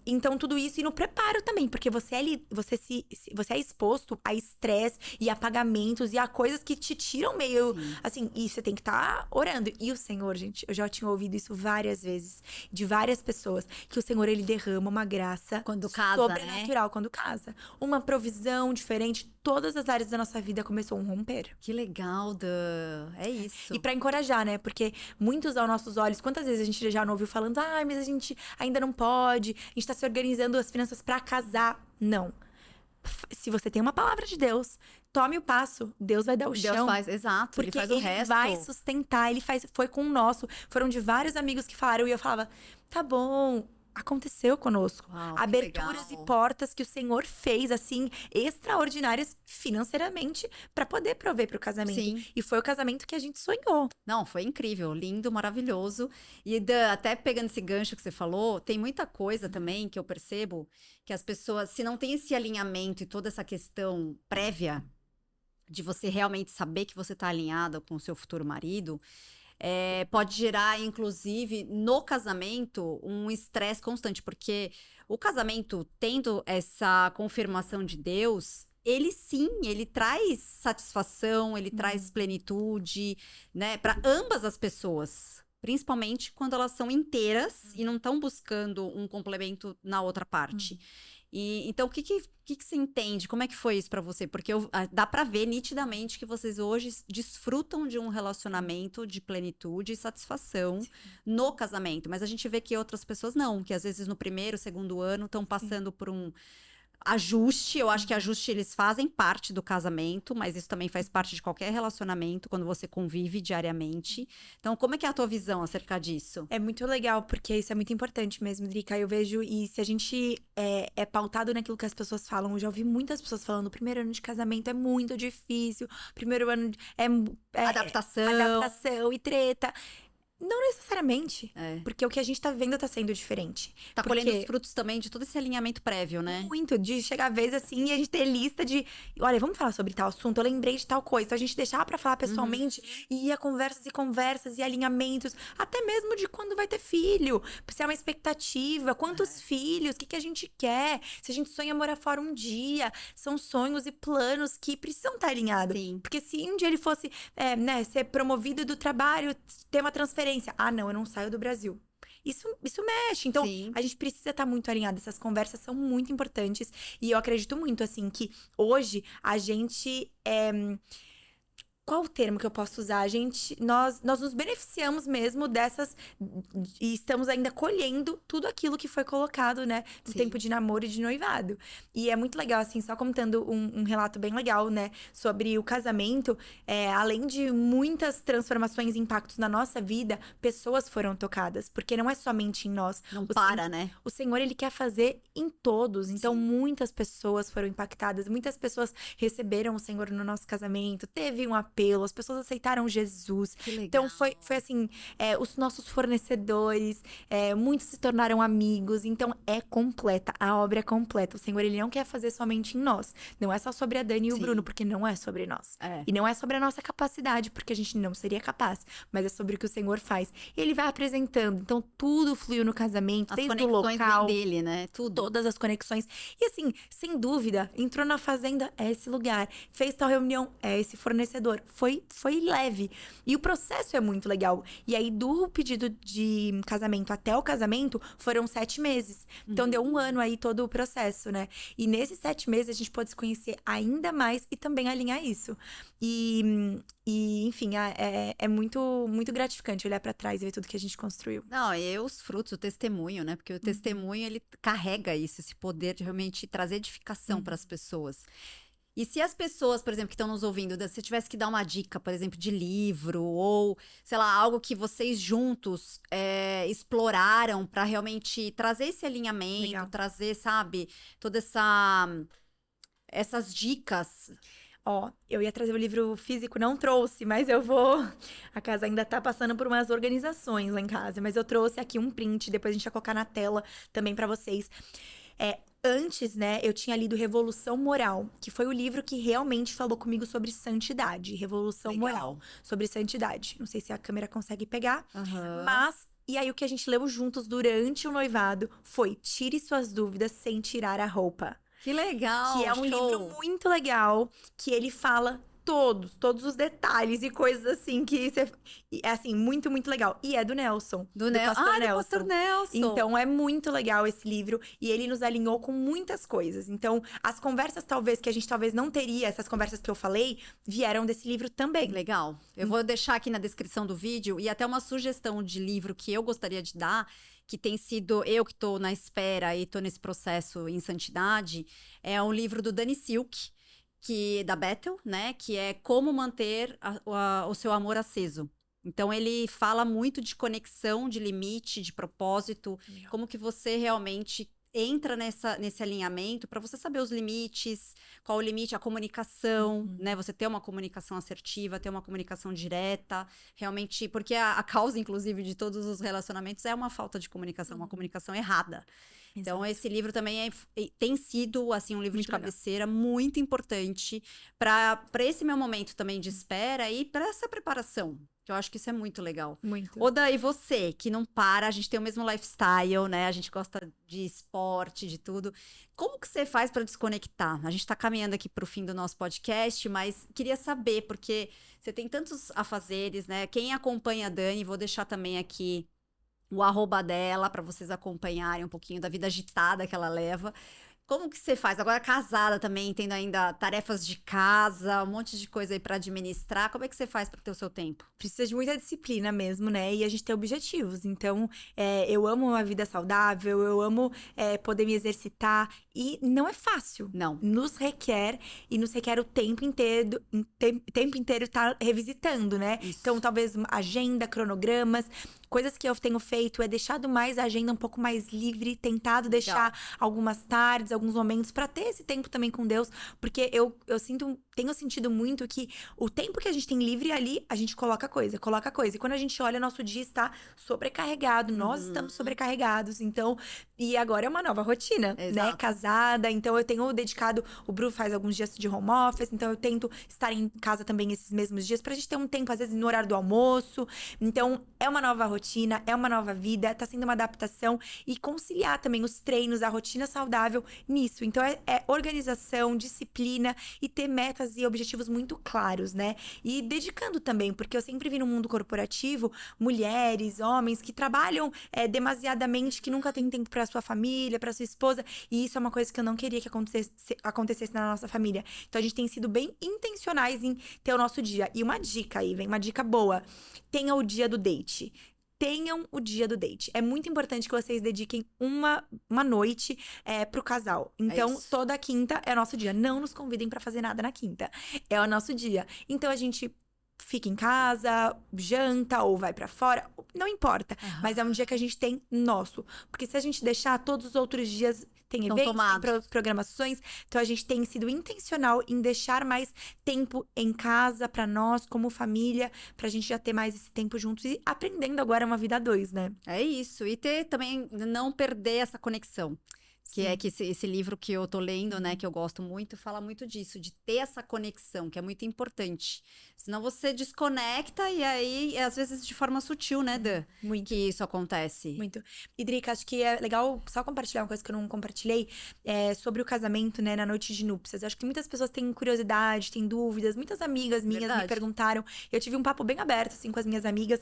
Speaker 2: Então, tudo isso. E no preparo também, porque você é exposto a estresse e a pagamentos e a coisas que te tiram meio,
Speaker 1: Sim.
Speaker 2: assim, e você tem que estar orando. E o Senhor, gente, eu já tinha ouvido isso várias vezes, de várias pessoas, que o Senhor, ele derrama uma graça
Speaker 1: Quando casa,
Speaker 2: sobrenatural quando casa. Uma provisão diferente. Todas as áreas da nossa vida começou um romper.
Speaker 1: Que legal, Dan. É isso.
Speaker 2: E pra encorajar, né? Porque muitos aos nossos olhos, quantas vezes a gente já não ouviu falando, mas a gente ainda não pode, a gente tá se organizando as finanças pra casar. Não. Se você tem uma palavra de Deus, tome o passo. Deus vai dar o
Speaker 1: Deus
Speaker 2: chão.
Speaker 1: faz, exato.
Speaker 2: Porque
Speaker 1: ele faz o resto.
Speaker 2: vai sustentar, foi com o nosso. Foram de vários amigos que falaram e eu falava, tá bom, aconteceu conosco.
Speaker 1: Uau, que
Speaker 2: Aberturas
Speaker 1: legal.
Speaker 2: e portas que o Senhor fez, assim, extraordinárias financeiramente para poder prover para o casamento.
Speaker 1: Sim.
Speaker 2: E foi o casamento que a gente sonhou.
Speaker 1: Não, foi incrível, lindo, maravilhoso. E até pegando esse gancho que você falou, tem muita coisa também que eu percebo que as pessoas, se não tem esse alinhamento e toda essa questão prévia de você realmente saber que você está alinhada com o seu futuro marido, pode gerar, inclusive, no casamento, um estresse constante, porque o casamento, tendo essa confirmação de Deus, ele sim, ele traz satisfação, ele traz plenitude, né, para ambas as pessoas. Principalmente quando elas são inteiras e não estão buscando um complemento na outra parte. E, então, o que você entende? Como é que foi isso pra você? Porque dá pra ver nitidamente que vocês hoje desfrutam de um relacionamento de plenitude e satisfação no casamento. Mas a gente vê que outras pessoas não, que às vezes no primeiro, segundo ano estão passando por um ajuste. Eu acho que ajuste eles fazem parte do casamento, mas isso também faz parte de qualquer relacionamento quando você convive diariamente. Então, como é que é a tua visão acerca disso?
Speaker 2: É muito legal, porque isso é muito importante mesmo, Drica. Eu vejo, e se a gente é pautado naquilo que as pessoas falam, eu já ouvi muitas pessoas falando: o primeiro ano de casamento é muito difícil, o primeiro ano adaptação e treta. Não necessariamente, porque o que a gente tá vivendo tá sendo diferente.
Speaker 1: Tá colhendo os frutos também de todo esse alinhamento prévio, né?
Speaker 2: Muito, de chegar a vez assim e a gente ter lista de, olha, vamos falar sobre tal assunto, eu lembrei de tal coisa. Então a gente deixar pra falar pessoalmente e ia conversas e conversas e alinhamentos, até mesmo de quando vai ter filho, se é uma expectativa, quantos filhos, o que a gente quer, se a gente sonha morar fora um dia, são sonhos e planos que precisam estar alinhados.
Speaker 1: Sim.
Speaker 2: Porque se um dia ele fosse, ser promovido do trabalho, ter uma transferência, não, eu não saio do Brasil. Isso mexe. Então, a gente precisa estar muito alinhado. Essas conversas são muito importantes. E eu acredito muito, assim, que hoje a gente qual o termo que eu posso usar? Nós nos beneficiamos mesmo dessas, e estamos ainda colhendo tudo aquilo que foi colocado, né, no tempo de namoro e de noivado. E é muito legal, assim, só contando um relato bem legal, né, sobre o casamento, além de muitas transformações e impactos na nossa vida, pessoas foram tocadas, porque não é somente em nós.
Speaker 1: Não
Speaker 2: O
Speaker 1: para, né?
Speaker 2: O Senhor, ele quer fazer em todos. Então, muitas pessoas foram impactadas, muitas pessoas receberam o Senhor no nosso casamento, teve um apelo, as pessoas aceitaram Jesus.
Speaker 1: Que legal.
Speaker 2: Então, foi assim, os nossos fornecedores, muitos se tornaram amigos. Então, completa, a obra é completa. O Senhor, ele não quer fazer somente em nós. Não é só sobre a Dani e o Bruno, porque não é sobre nós. E não é sobre a nossa capacidade, porque a gente não seria capaz. Mas é sobre o que o Senhor faz. E ele vai apresentando. Então, tudo fluiu no casamento, desde o local.
Speaker 1: Dele, né? Tudo.
Speaker 2: Todas as conexões. E assim, sem dúvida, entrou na fazenda, é esse lugar. Fez tal reunião, é esse fornecedor. Foi leve. E o processo é muito legal. E aí, do pedido de casamento até o casamento, foram 7 meses. Então, deu 1 ano aí todo o processo, né? E nesses 7 meses, a gente pôde se conhecer ainda mais e também alinhar isso. E enfim, é muito, muito gratificante olhar pra trás e ver tudo que a gente construiu.
Speaker 1: Não, e os frutos, o testemunho, né? Porque o testemunho, ele carrega isso, esse poder de realmente trazer edificação para as pessoas. E se as pessoas, por exemplo, que estão nos ouvindo, se eu tivesse que dar uma dica, por exemplo, de livro ou, sei lá, algo que vocês juntos exploraram para realmente trazer esse alinhamento, trazer, sabe, toda essas dicas.
Speaker 2: Eu ia trazer o livro físico, não trouxe, mas eu vou. A casa ainda tá passando por umas organizações lá em casa, mas eu trouxe aqui um print, depois a gente vai colocar na tela também pra vocês. Antes, né, eu tinha lido Revolução Moral, que foi o livro que realmente falou comigo sobre santidade. Revolução Moral, sobre santidade. Não sei se a câmera consegue pegar, mas... E aí, o que a gente leu juntos durante o noivado foi Tire Suas Dúvidas Sem Tirar a Roupa.
Speaker 1: Que legal!
Speaker 2: Que é um livro muito legal, que ele fala todos os detalhes e coisas assim, que é assim, muito, muito legal. E é do Nelson. Do Pastor Nelson.
Speaker 1: Do Pastor Nelson.
Speaker 2: Então, é muito legal esse livro. E ele nos alinhou com muitas coisas. Então, as conversas que a gente talvez não teria, essas conversas que eu falei, vieram desse livro também.
Speaker 1: Legal. Eu vou deixar aqui na descrição do vídeo e até uma sugestão de livro que eu gostaria de dar, que tem sido eu que tô na espera e tô nesse processo em santidade, é um livro do Danny Silk, da Bethel, né? Que é Como Manter o Seu Amor Aceso. Então ele fala muito de conexão, de limite, de propósito, como que você realmente entra nesse alinhamento para você saber os limites, qual o limite, a comunicação, né? Você ter uma comunicação assertiva, ter uma comunicação direta, realmente, porque a causa, inclusive, de todos os relacionamentos é uma falta de comunicação, uma comunicação errada. Então, esse livro também tem sido, assim, um livro
Speaker 2: Muito
Speaker 1: de
Speaker 2: legal.
Speaker 1: cabeceira muito importante para esse meu momento também de espera e para essa preparação. Que eu acho que isso é muito legal.
Speaker 2: Muito.
Speaker 1: Oda, e você, que não para, a gente tem o mesmo lifestyle, né? A gente gosta de esporte, de tudo. Como que você faz para desconectar? A gente tá caminhando aqui pro fim do nosso podcast, mas queria saber, porque você tem tantos afazeres, né? Quem acompanha a Dani, vou deixar também aqui o arroba dela para vocês acompanharem um pouquinho da vida agitada que ela leva. Como que você faz? Agora casada também, tendo ainda tarefas de casa, um monte de coisa aí para administrar. Como é que você faz para ter o seu tempo?
Speaker 2: Precisa de muita disciplina mesmo, né? E a gente tem objetivos. Então, eu amo uma vida saudável, eu amo poder me exercitar. E não é fácil.
Speaker 1: Não.
Speaker 2: Nos requer o tempo inteiro, tempo inteiro estar revisitando, né?
Speaker 1: Isso.
Speaker 2: Então, talvez agenda, cronogramas. Coisas que eu tenho feito é deixado mais a agenda um pouco mais livre, tentado deixar algumas tardes, alguns momentos para ter esse tempo também com Deus, porque eu tenho sentido muito que o tempo que a gente tem livre ali, a gente coloca coisa. E quando a gente olha, nosso dia está sobrecarregado, nós estamos sobrecarregados. Então, e agora é uma nova rotina, né?
Speaker 1: Exato.
Speaker 2: Casada, então eu tenho dedicado, o Bru faz alguns dias de home office, então eu tento estar em casa também esses mesmos dias pra gente ter um tempo, às vezes, no horário do almoço. Então, é uma nova rotina, é uma nova vida, tá sendo uma adaptação e conciliar também os treinos, a rotina saudável nisso. Então, é organização, disciplina e ter metas e objetivos muito claros, né? E dedicando também, porque eu sempre vi no mundo corporativo mulheres, homens que trabalham demasiadamente, que nunca têm tempo pra sua família, pra sua esposa, e isso é uma coisa que eu não queria que acontecesse na nossa família. Então, a gente tem sido bem intencionais em ter o nosso dia. E uma dica aí, vem uma dica boa. Tenha o dia do date. Tenham o dia do date. É muito importante que vocês dediquem uma noite pro casal. Então,
Speaker 1: isso.
Speaker 2: toda quinta é nosso dia. Não nos convidem pra fazer nada na quinta. É o nosso dia. Então, a gente fica em casa, janta ou vai pra fora, não importa. Mas é um dia que a gente tem nosso. Porque se a gente deixar, todos os outros dias tem
Speaker 1: Estão
Speaker 2: eventos, tem
Speaker 1: tomados.
Speaker 2: programações. Então a gente tem sido intencional em deixar mais tempo em casa pra nós, como família, pra gente já ter mais esse tempo juntos e aprendendo agora uma vida a dois, né?
Speaker 1: É isso. E ter também, não perder essa conexão. Que é que esse livro que eu tô lendo, né, que eu gosto muito, fala muito disso, de ter essa conexão, que é muito importante. Senão você desconecta e aí, às vezes, de forma sutil, né, Dan?
Speaker 2: Muito.
Speaker 1: Que isso acontece.
Speaker 2: Muito. E, Drica, acho que é legal só compartilhar uma coisa que eu não compartilhei sobre o casamento, né, na noite de núpcias. Acho que muitas pessoas têm curiosidade, têm dúvidas. Muitas amigas minhas
Speaker 1: Verdade.
Speaker 2: me perguntaram. Eu tive um papo bem aberto, assim, com as minhas amigas.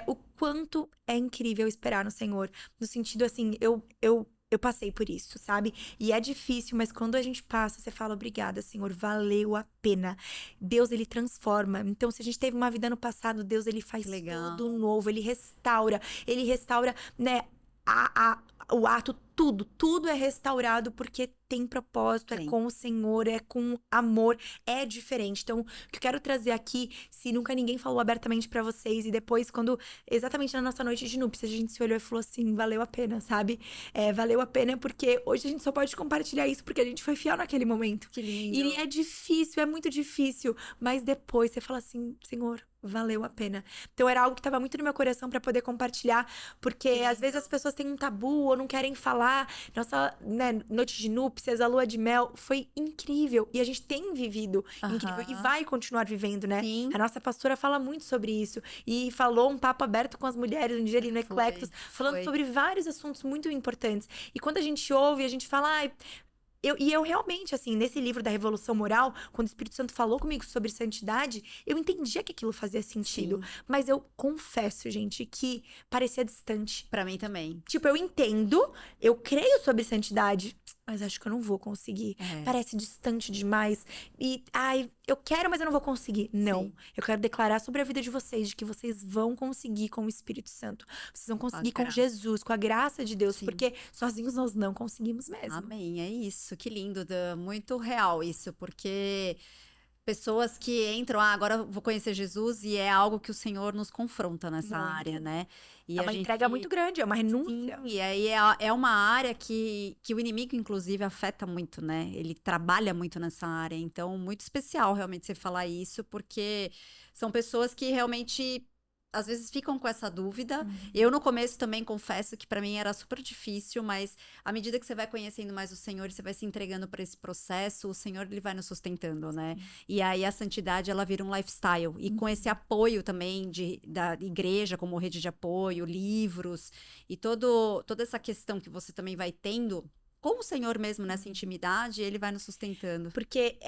Speaker 2: O quanto é incrível esperar no Senhor. No sentido, assim, eu passei por isso, sabe? E é difícil, mas quando a gente passa, você fala, obrigada, Senhor, valeu a pena. Deus, ele transforma. Então, se a gente teve uma vida no passado, Deus, ele faz
Speaker 1: Legal.
Speaker 2: tudo novo, ele restaura, né, o ato, tudo é restaurado porque tem propósito,
Speaker 1: Tem.
Speaker 2: é com o Senhor, é com amor, é diferente. Então, o que eu quero trazer aqui, se nunca ninguém falou abertamente pra vocês, e depois, quando, exatamente na nossa noite de núpcias, a gente se olhou e falou assim, valeu a pena, sabe? Valeu a pena porque hoje a gente só pode compartilhar isso porque a gente foi fiel naquele momento.
Speaker 1: Que lindo.
Speaker 2: E é difícil, é muito difícil, mas depois você fala assim, Senhor, valeu a pena. Então era algo que tava muito no meu coração pra poder compartilhar, porque às vezes as pessoas têm um tabu ou não querem falar. Nossa, né, noite de núpcias, a lua de mel foi incrível e a gente tem vivido incrível e vai continuar vivendo, né?
Speaker 1: Sim.
Speaker 2: A nossa pastora fala muito sobre isso e falou um papo aberto com as mulheres um dia ali no Eclectos, falando sobre vários assuntos muito importantes. E quando a gente ouve, a gente fala, ai, eu realmente, assim, nesse livro da Revolução Moral, quando o Espírito Santo falou comigo sobre santidade, eu entendia que aquilo fazia sentido.
Speaker 1: Sim.
Speaker 2: Mas eu confesso, gente, que parecia distante.
Speaker 1: Pra mim também.
Speaker 2: Tipo, eu entendo, eu creio sobre santidade, mas acho que eu não vou conseguir. Parece distante demais. E, ai, eu quero, mas eu não vou conseguir. Não.
Speaker 1: Sim.
Speaker 2: Eu quero declarar sobre a vida de vocês, de que vocês vão conseguir com o Espírito Santo. Vocês vão conseguir com
Speaker 1: graça.
Speaker 2: Jesus, com a graça de Deus,
Speaker 1: Sim.
Speaker 2: porque sozinhos nós não conseguimos mesmo.
Speaker 1: Amém, é isso. Que lindo, Dan. Muito real isso, porque pessoas que entram, agora eu vou conhecer Jesus, e é algo que o Senhor nos confronta nessa
Speaker 2: Muito.
Speaker 1: área, né? E
Speaker 2: É
Speaker 1: a
Speaker 2: uma
Speaker 1: gente.
Speaker 2: entrega muito grande, é uma
Speaker 1: Sim,
Speaker 2: renúncia.
Speaker 1: e aí é uma área que o inimigo, inclusive, afeta muito, né? Ele trabalha muito nessa área. Então, muito especial realmente você falar isso, porque são pessoas que realmente às vezes ficam com essa dúvida. Eu, no começo, também confesso que para mim era super difícil, mas à medida que você vai conhecendo mais o Senhor e você vai se entregando para esse processo, o Senhor ele vai nos sustentando, né? E aí a santidade ela vira um lifestyle. E com esse apoio também da igreja, como rede de apoio, livros e toda essa questão que você também vai tendo com o Senhor mesmo nessa intimidade, ele vai nos sustentando.
Speaker 2: Porque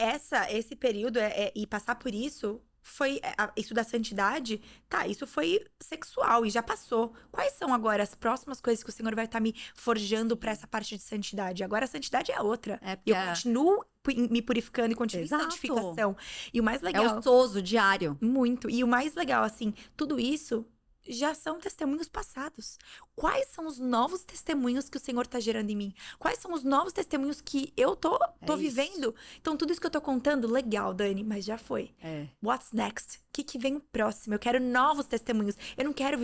Speaker 2: esse período e passar por isso foi isso da santidade, tá? Isso foi sexual e já passou. Quais são agora as próximas coisas que o Senhor vai estar me forjando pra essa parte de santidade? Agora a santidade é outra.
Speaker 1: É
Speaker 2: E
Speaker 1: porque
Speaker 2: eu continuo me purificando e continuo em
Speaker 1: Exato.
Speaker 2: santificação. E o mais
Speaker 1: É
Speaker 2: legal,
Speaker 1: o sozo diário.
Speaker 2: muito. E o mais legal, assim, tudo isso já são testemunhos passados. Quais são os novos testemunhos que o Senhor tá gerando em mim? Quais são os novos testemunhos que eu tô
Speaker 1: isso.
Speaker 2: vivendo? Então, tudo isso que eu tô contando, legal, Dani, mas já foi.
Speaker 1: É.
Speaker 2: What's next? O que vem próximo? Eu quero novos testemunhos. Eu não quero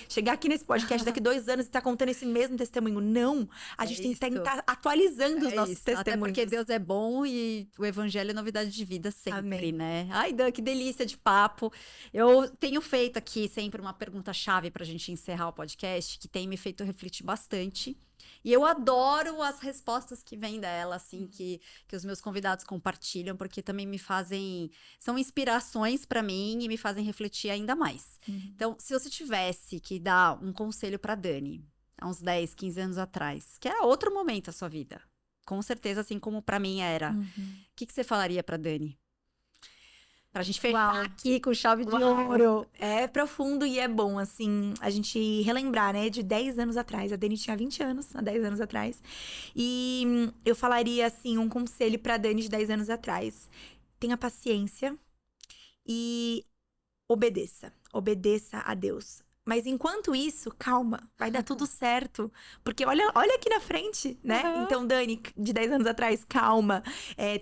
Speaker 2: chegar aqui nesse podcast daqui 2 anos e estar contando esse mesmo testemunho. Não. A gente tem que
Speaker 1: isso.
Speaker 2: estar atualizando os
Speaker 1: É
Speaker 2: nossos
Speaker 1: isso, até
Speaker 2: testemunhos.
Speaker 1: porque Deus é bom e o evangelho é novidade de vida sempre,
Speaker 2: Amém.
Speaker 1: né? Ai, Dan, que delícia de papo. Eu tenho feito aqui sempre uma pergunta-chave pra gente encerrar o podcast, que tem me feito refletir bastante. E eu adoro as respostas que vêm dela, assim, que os meus convidados compartilham, porque também me fazem. São inspirações pra mim e me fazem refletir ainda mais. Então, se você tivesse que dar um conselho pra Dani, há uns 10, 15 anos atrás, que era outro momento da sua vida, com certeza, assim como pra mim era, o que você falaria pra Dani? Pra gente fechar
Speaker 2: Uau.
Speaker 1: aqui com chave de
Speaker 2: Uau.
Speaker 1: ouro.
Speaker 2: É profundo e é bom, assim, a gente relembrar, né, de 10 anos atrás. A Dani tinha 20 anos, há 10 anos atrás. E eu falaria, assim, um conselho pra Dani de 10 anos atrás. Tenha paciência e obedeça. Obedeça a Deus. Mas enquanto isso, calma, vai dar tudo certo. Porque olha aqui na frente, né?
Speaker 1: Uhum.
Speaker 2: Então, Dani, de 10 anos atrás, calma.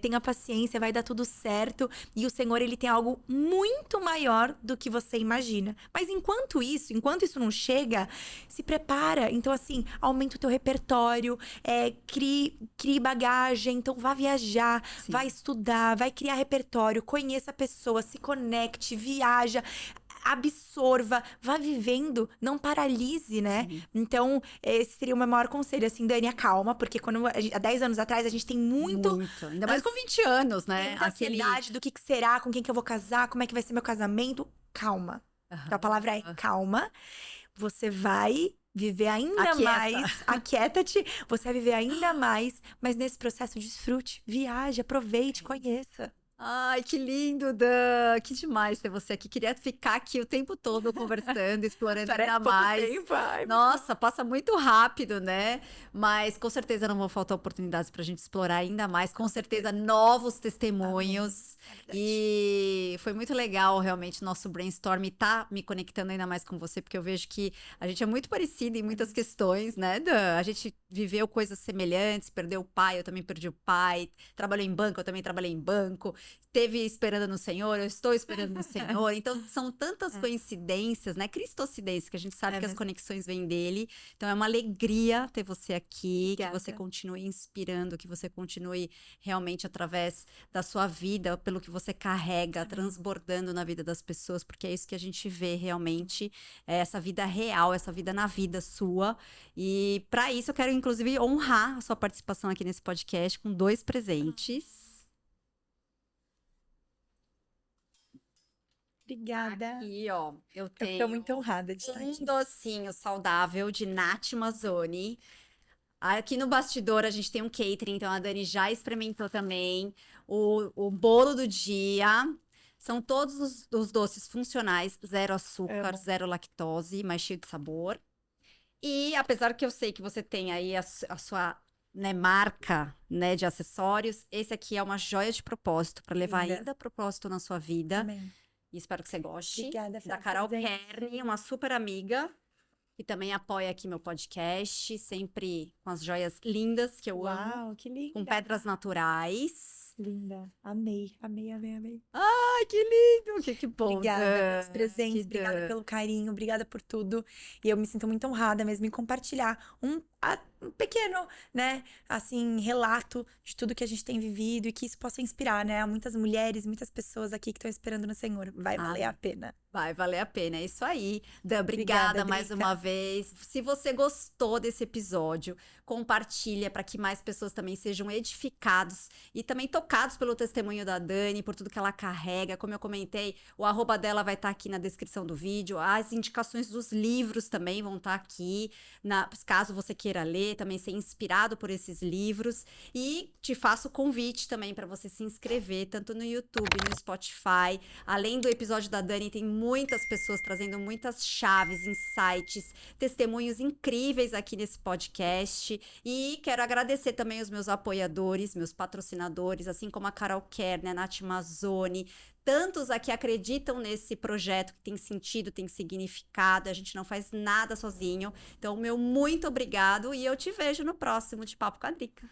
Speaker 2: Tenha paciência, vai dar tudo certo. E o Senhor, ele tem algo muito maior do que você imagina. Mas enquanto isso não chega, se prepara. Então, assim, aumenta o teu repertório, crie bagagem. Então, vá viajar,
Speaker 1: Sim.
Speaker 2: vai estudar, vai criar repertório, conheça a pessoa, se conecte, viaja. Absorva, vá vivendo, não paralise, né?
Speaker 1: Sim.
Speaker 2: Então, esse seria o meu maior conselho, assim, Dani, calma, porque há 10 anos atrás a gente tem muito
Speaker 1: Ainda mais com 20 anos, né?
Speaker 2: muita ansiedade do que será, com quem que eu vou casar, como é que vai ser meu casamento. Calma. Então, a palavra é calma. Você vai viver ainda
Speaker 1: Aquieta.
Speaker 2: mais, aquieta-te, você vai viver ainda mais, mas nesse processo desfrute, viaje, aproveite, conheça.
Speaker 1: Ai, que lindo, Dan! Que demais ter você aqui. Queria ficar aqui o tempo todo conversando, explorando
Speaker 2: Parece
Speaker 1: ainda
Speaker 2: pouco
Speaker 1: mais.
Speaker 2: tempo, ai,
Speaker 1: Nossa, passa muito rápido, né? Mas com certeza não vão faltar oportunidades para a gente explorar ainda mais. Com certeza, novos testemunhos.
Speaker 2: É verdade.
Speaker 1: E foi muito legal, realmente, o nosso brainstorm tá me conectando ainda mais com você, porque eu vejo que a gente é muito parecido em muitas questões, né, Dan? A gente viveu coisas semelhantes, perdeu o pai, eu também perdi o pai, trabalhou em banco, eu também trabalhei em banco. Teve esperando no Senhor, eu estou esperando no Senhor. Então, são tantas coincidências, né? Cristocidência, que a gente sabe que as conexões vêm dele. Então, é uma alegria ter você aqui, que você continue inspirando, que você continue realmente através da sua vida, pelo que você carrega, transbordando na vida das pessoas, porque é isso que a gente vê realmente, é essa vida real, essa vida na vida sua. E para isso, eu quero, inclusive, honrar a sua participação aqui nesse podcast com 2 presentes.
Speaker 2: Obrigada.
Speaker 1: Aqui, ó, eu
Speaker 2: Eu
Speaker 1: tenho
Speaker 2: tô muito honrada de estar aqui.
Speaker 1: um docinho saudável de Nath Mazzoni. Aqui no bastidor a gente tem um catering, então a Dani já experimentou também. O bolo do dia. São todos os doces funcionais, zero açúcar,
Speaker 2: Amo.
Speaker 1: zero lactose, mas cheio de sabor. E apesar que eu sei que você tem aí a sua, né, marca, né, de acessórios, esse aqui é uma joia de propósito para levar
Speaker 2: Linda.
Speaker 1: ainda propósito na sua vida.
Speaker 2: Amém.
Speaker 1: E espero que você goste.
Speaker 2: Obrigada,
Speaker 1: Da
Speaker 2: Fran,
Speaker 1: Carol
Speaker 2: presente.
Speaker 1: Kern, uma super amiga, que também apoia aqui meu podcast, sempre com as joias lindas que eu amo,
Speaker 2: Uau, que linda.
Speaker 1: com pedras naturais.
Speaker 2: Linda. Amei, amei, amei, amei.
Speaker 1: Ai, que lindo! Que bom.
Speaker 2: Obrigada pelos presentes,
Speaker 1: que
Speaker 2: obrigada
Speaker 1: dã.
Speaker 2: pelo carinho, obrigada por tudo. E eu me sinto muito honrada mesmo em compartilhar um pequeno, né, assim, relato de tudo que a gente tem vivido e que isso possa inspirar, né, a muitas mulheres, muitas pessoas aqui que estão esperando no Senhor. Vai valer a pena.
Speaker 1: Vai valer a pena, é isso aí. Dan,
Speaker 2: Obrigada,
Speaker 1: obrigada mais
Speaker 2: Drica.
Speaker 1: uma vez. Se você gostou desse episódio, compartilha para que mais pessoas também sejam edificados e também tocados pelo testemunho da Dani, por tudo que ela carrega. Como eu comentei, o arroba dela vai estar aqui na descrição do vídeo. As indicações dos livros também vão estar aqui, caso você queira ler, também ser inspirado por esses livros. E te faço o convite também para você se inscrever, tanto no YouTube, no Spotify. Além do episódio da Dani, tem muitas pessoas trazendo muitas chaves, insights, testemunhos incríveis aqui nesse podcast. E quero agradecer também os meus apoiadores, meus patrocinadores, assim como a Carol Kerner, a Nath Mazzoni, tantos aqui acreditam nesse projeto que tem sentido, tem significado, a gente não faz nada sozinho. Então, meu muito obrigado e eu te vejo no próximo de Papo com a Drica.